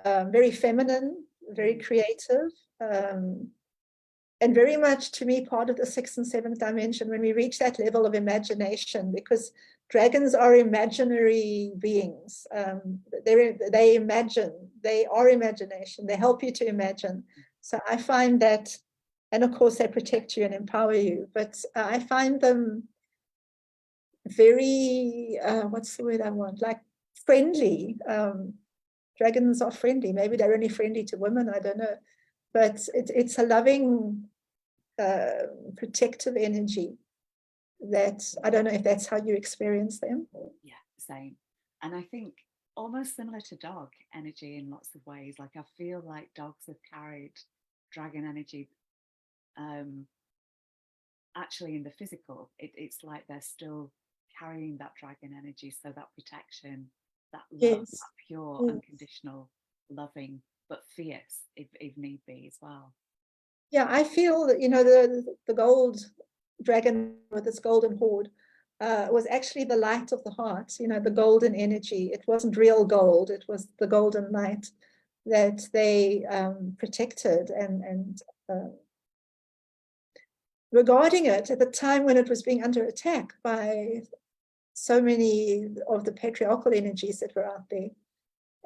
Very feminine, very creative, and very much, to me, part of the 6th and 7th dimension when we reach that level of imagination, because dragons are imaginary beings. They imagine, they are imagination, they help you to imagine. So I find that, and of course they protect you and empower you, but I find them very, what's the word I want, like friendly. Dragons are friendly. Maybe they're only friendly to women, I don't know. But it's a loving, protective energy that I don't know if that's how you experience them. Yeah, same. And I think almost similar to dog energy in lots of ways. Like I feel like dogs have carried dragon energy actually in the physical. It's like they're still carrying that dragon energy. So that protection, that love, Yes. that pure, Yes. unconditional, loving, but fierce if need be as well. Yeah, I feel that, the gold dragon with its golden hoard was actually the light of the heart, the golden energy. It wasn't real gold, it was the golden light that they protected and regarding it at the time when it was being under attack by so many of the patriarchal energies that were out there.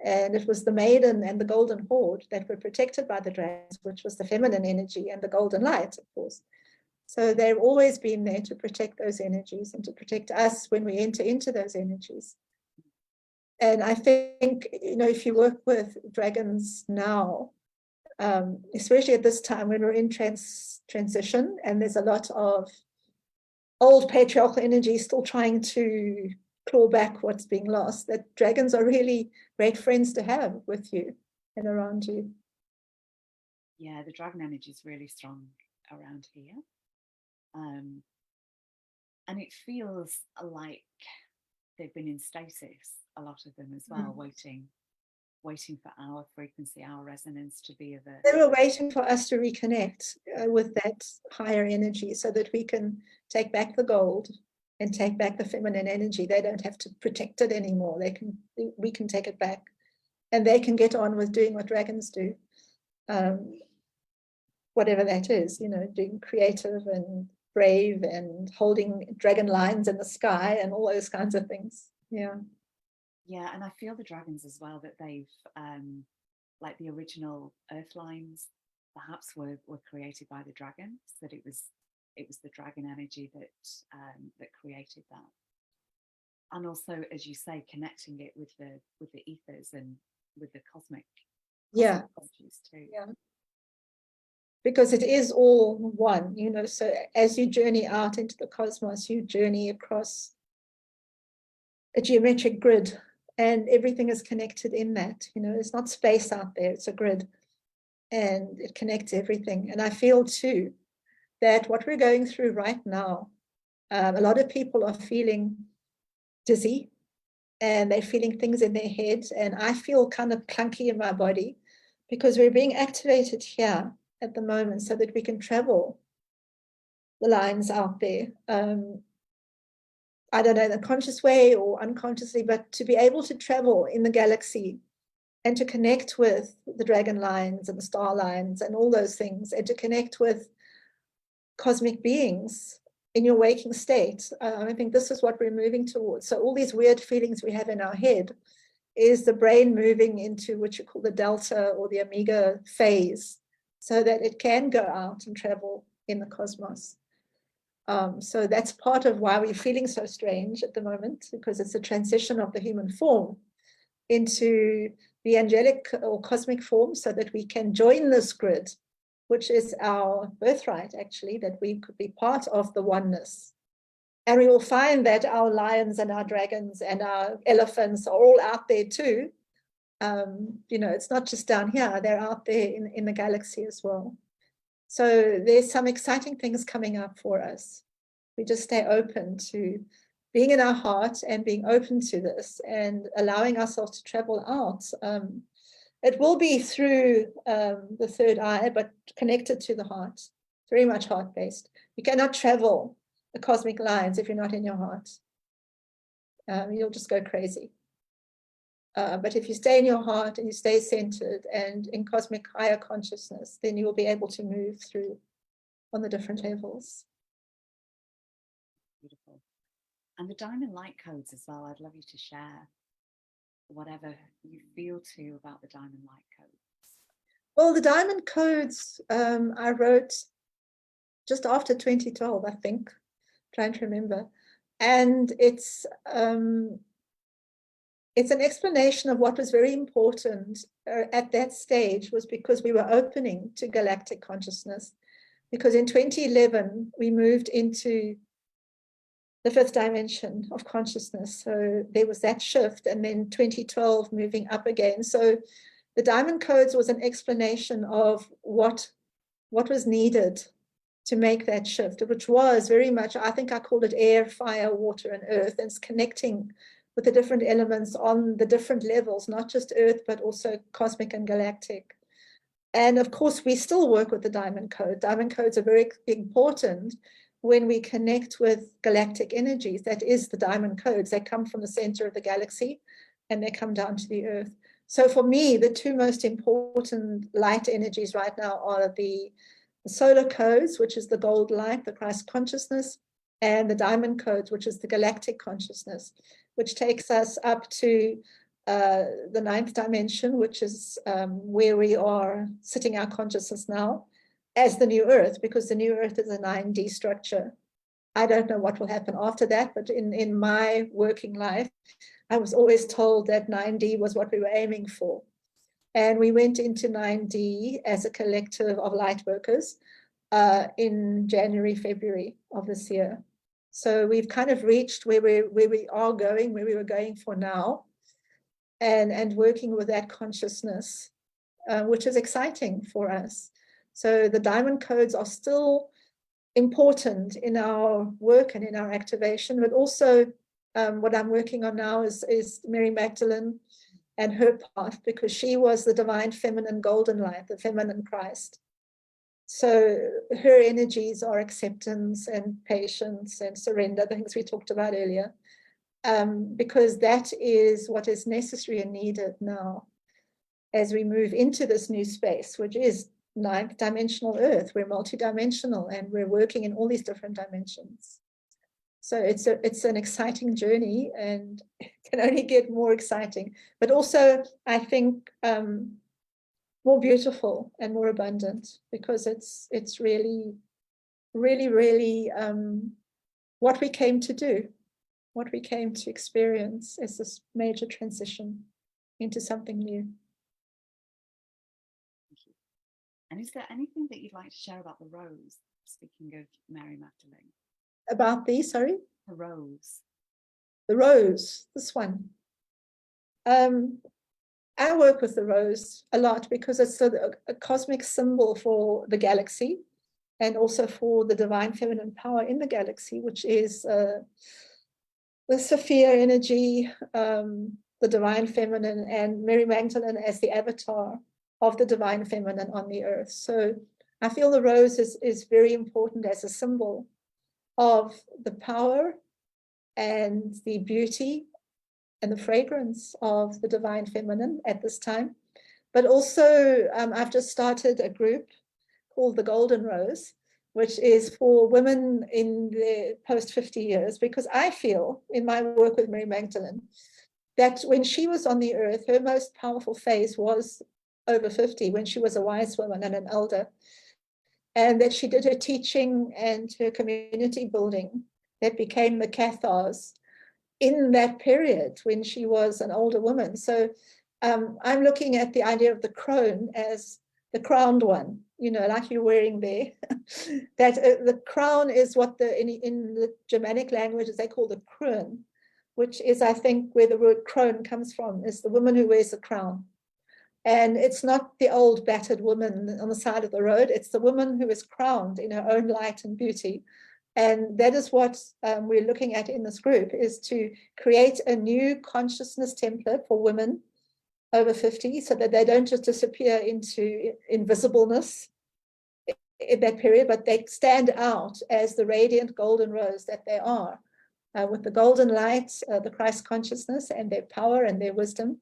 And it was the maiden and the golden hoard that were protected by the dragons, which was the feminine energy and the golden light, of course. So they've always been there to protect those energies and to protect us when we enter into those energies. And I think, if you work with dragons now, especially at this time when we're in transition and there's a lot of old patriarchal energy still trying to claw back what's being lost, that dragons are really great friends to have with you and around you. Yeah, the dragon energy is really strong around here. And it feels like they've been in stasis, a lot of them as well, waiting for our frequency, our resonance to be of a... They were waiting for us to reconnect with that higher energy so that we can take back the gold and take back the feminine energy. They don't have to protect it anymore. We can take it back and they can get on with doing what dragons do, whatever that is, you know, being creative and brave and holding dragon lines in the sky and all those kinds of things. Yeah. Yeah, and I feel the dragons as well, that they've like the original earth lines perhaps were created by the dragons, that it was the dragon energy that that created that. And also, as you say, connecting it with the ethers and with the cosmic energies too. Yeah. Because it is all one, you know, so as you journey out into the cosmos, you journey across a geometric grid, and everything is connected in that, you know, it's not space out there, it's a grid, and it connects everything. And I feel too that what we're going through right now, a lot of people are feeling dizzy and they're feeling things in their heads, and I feel kind of clunky in my body because we're being activated here at the moment so that we can travel the lines out there. I don't know, in a conscious way or unconsciously, but to be able to travel in the galaxy and to connect with the dragon lines and the star lines and all those things, and to connect with cosmic beings in your waking state. I think this is what we're moving towards. So all these weird feelings we have in our head is the brain moving into what you call the delta or the omega phase, so that it can go out and travel in the cosmos. So that's part of why we're feeling so strange at the moment, because it's a transition of the human form into the angelic or cosmic form, so that we can join this grid, which is our birthright, actually, that we could be part of the oneness. And we will find that our lions and our dragons and our elephants are all out there too. You know, it's not just down here, they're out there in the galaxy as well. So there's some exciting things coming up for us. We just stay open to being in our heart and being open to this and allowing ourselves to travel out. It will be through the third eye, but connected to the heart, very much heart-based. You cannot travel the cosmic lines if you're not in your heart. You'll just go crazy. But if you stay in your heart and you stay centered and in cosmic higher consciousness, then you will be able to move through on the different levels. Beautiful. And the diamond light codes as well, I'd love you to share whatever you feel too about the diamond light codes. Well, the diamond codes I wrote just after 2012, I think, trying to remember. And it's an explanation of what was very important at that stage, was because we were opening to galactic consciousness. Because in 2011, we moved into the fifth dimension of consciousness. So there was that shift, and then 2012 moving up again. So the diamond codes was an explanation of what was needed to make that shift, which was very much, I think I called it air, fire, water, and earth, and it's connecting with the different elements on the different levels, not just earth, but also cosmic and galactic. And of course, we still work with the diamond code. Diamond codes are very important when we connect with galactic energies. That is the diamond codes. They come from the center of the galaxy and they come down to the earth. So for me, the two most important light energies right now are the solar codes, which is the gold light, the Christ consciousness, and the diamond codes, which is the galactic consciousness, which takes us up to the ninth dimension, which is where we are sitting our consciousness now as the new earth, because the new earth is a 9D structure. I don't know what will happen after that, but in my working life, I was always told that 9D was what we were aiming for. And we went into 9D as a collective of light workers in January, February of this year. So we've kind of reached where we are going, where we were going for now, and working with that consciousness, which is exciting for us. So the diamond codes are still important in our work and in our activation, but also what I'm working on now is Mary Magdalene and her path, because she was the divine feminine golden light, the feminine Christ. So her energies are acceptance and patience and surrender, the things we talked about earlier, because that is what is necessary and needed now. as we move into this new space, which is ninth dimensional Earth. We're multidimensional and we're working in all these different dimensions. So it's an exciting journey, and it can only get more exciting, but also I think more beautiful and more abundant, because it's really, really, really what we came to do, what we came to experience is this major transition into something new. And is there anything that you'd like to share about the rose? Speaking of Mary Magdalene. About sorry? The rose. The rose, this one. I work with the rose a lot because it's a cosmic symbol for the galaxy, and also for the divine feminine power in the galaxy, which is the Sophia energy, the divine feminine, and Mary Magdalene as the avatar of the divine feminine on the earth. So I feel the rose is very important as a symbol of the power and the beauty and the fragrance of the divine feminine at this time. But also, I've just started a group called the Golden Rose, which is for women in the post 50 years, because I feel in my work with Mary Magdalene that when she was on the earth, her most powerful phase was over 50, when she was a wise woman and an elder, and that she did her teaching and her community building that became the Cathars in that period when she was an older woman. So I'm looking at the idea of the crone as the crowned one, like you're wearing there. That the crown is what in the Germanic languages they call the kroon, which is, I think, where the word crone comes from, is the woman who wears a crown. And it's not the old battered woman on the side of the road, it's the woman who is crowned in her own light and beauty. And that is what we're looking at in this group, is to create a new consciousness template for women over 50, so that they don't just disappear into invisibleness in that period, but they stand out as the radiant golden rose that they are, with the golden light, the Christ consciousness, and their power and their wisdom.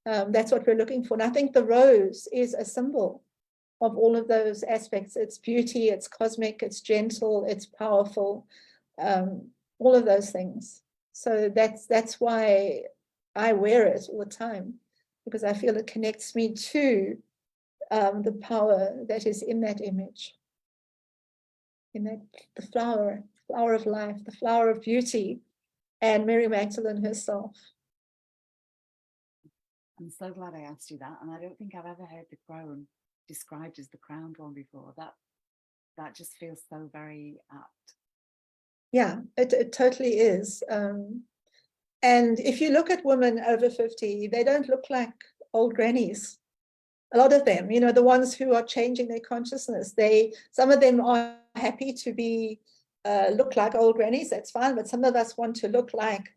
That's what we're looking for. And I think the rose is a symbol of all of those aspects. It's beauty, it's cosmic, it's gentle, it's powerful, all of those things. So that's why I wear it all the time, because I feel it connects me to the power that is in that image, in that the flower of life, the flower of beauty, and Mary Magdalene herself. I'm so glad I asked you that, and I don't think I've ever heard the crown described as the crowned one before. That just feels so very apt. Yeah, it totally is. And if you look at women over 50, they don't look like old grannies. A lot of them, the ones who are changing their consciousness, some of them are happy to be look like old grannies, that's fine, but some of us want to look like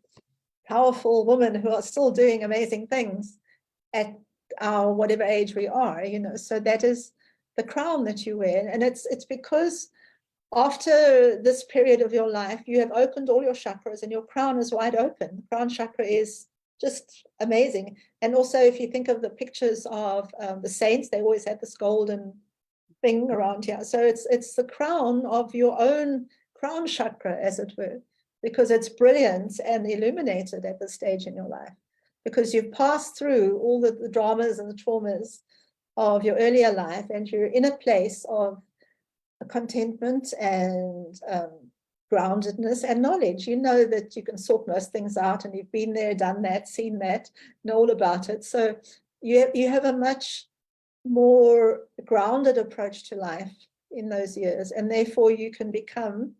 powerful women who are still doing amazing things at our whatever age we are, so that is the crown that you wear. And it's because after this period of your life, you have opened all your chakras and your crown is wide open. The crown chakra is just amazing. And also, if you think of the pictures of the saints, they always have this golden thing around here. So it's the crown of your own crown chakra, as it were, because it's brilliant and illuminated at this stage in your life, because you've passed through all the dramas and the traumas of your earlier life, and you're in a place of contentment and groundedness and knowledge. You know that you can sort most things out, and you've been there, done that, seen that, know all about it. So you have a much more grounded approach to life in those years, and therefore you can become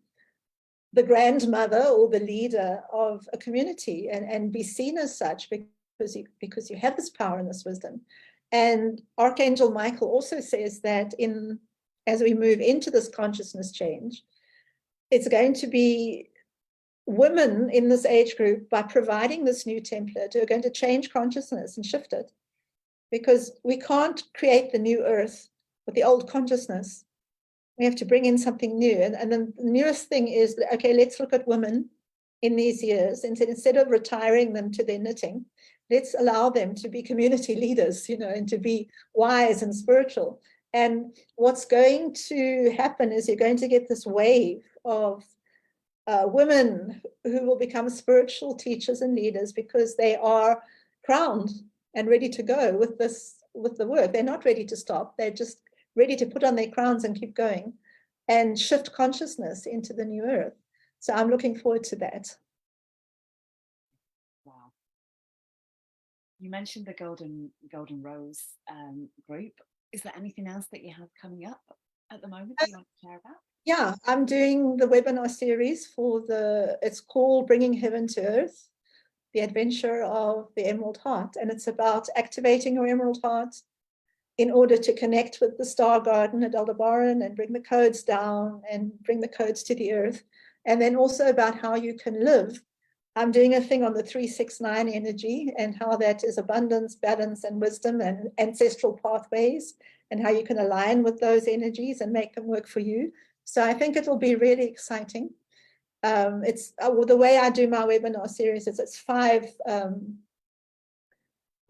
the grandmother or the leader of a community and be seen as such, because you have this power and this wisdom. And Archangel Michael also says that as we move into this consciousness change, it's going to be women in this age group, by providing this new template, who are going to change consciousness and shift it, because we can't create the new earth with the old consciousness. We have to bring in something new. And then the newest thing is, okay, let's look at women in these years, and instead of retiring them to their knitting, let's allow them to be community leaders, you know, and to be wise and spiritual. And what's going to happen is you're going to get this wave of women who will become spiritual teachers and leaders because they are crowned and ready to go with the work. They're not ready to stop. They're just ready to put on their crowns and keep going and shift consciousness into the new earth. So I'm looking forward to that. Wow. You mentioned the Golden Rose group. Is there anything else that you have coming up at the moment that you want to share about? Yeah, I'm doing the webinar series for it's called Bringing Heaven to Earth, the adventure of the Emerald Heart. And it's about activating your Emerald Heart in order to connect with the star garden at Aldebaran and bring the codes down and bring the codes to the earth. And then also about how you can live. I'm doing a thing on the 369 energy and how that is abundance, balance, and wisdom and ancestral pathways, and how you can align with those energies and make them work for you. So I think it'll be really exciting. It's the way I do my webinar series is it's 5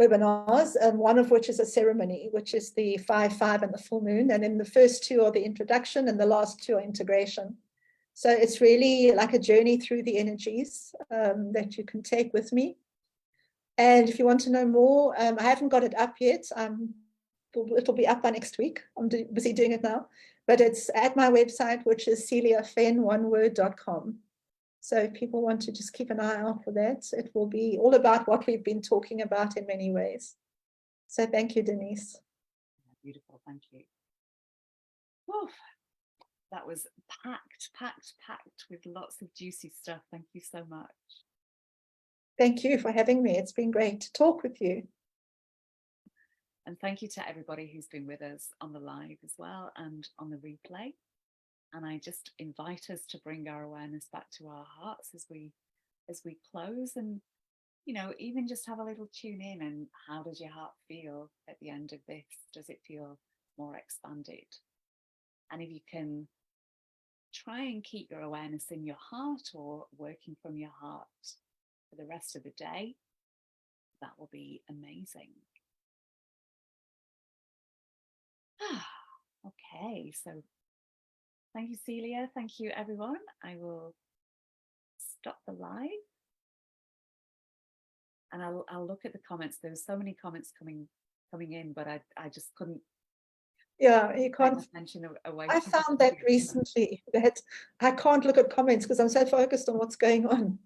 webinars, and one of which is a ceremony, which is the 5/5 and the full moon. And then the first 2 are the introduction and the last 2 are integration. So it's really like a journey through the energies that you can take with me. And if you want to know more, I haven't got it up yet. It'll be up by next week. I'm busy doing it now. But it's at my website, which is celiafenn.com. So if people want to just keep an eye out for that, it will be all about what we've been talking about in many ways. So thank you, Denise. Beautiful, thank you. Whew. That was packed with lots of juicy stuff. Thank you so much. Thank you for having me. It's been great to talk with you. And thank you to everybody who's been with us on the live as well and on the replay. And I just invite us to bring our awareness back to our hearts as we close, and you know, even just have a little tune in. And how does your heart feel at the end of this? Does it feel more expanded? And if you can try and keep your awareness in your heart or working from your heart for the rest of the day, that will be amazing. Okay, so thank you, Celia. Thank you, everyone. I will stop the live and I'll look at the comments. There's so many comments coming in, but I just couldn't. Yeah, you can't mention away. I found that recently that I can't look at comments because I'm so focused on what's going on.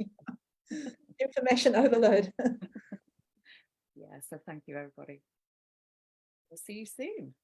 Information overload. Yeah, so thank you, everybody. We'll see you soon.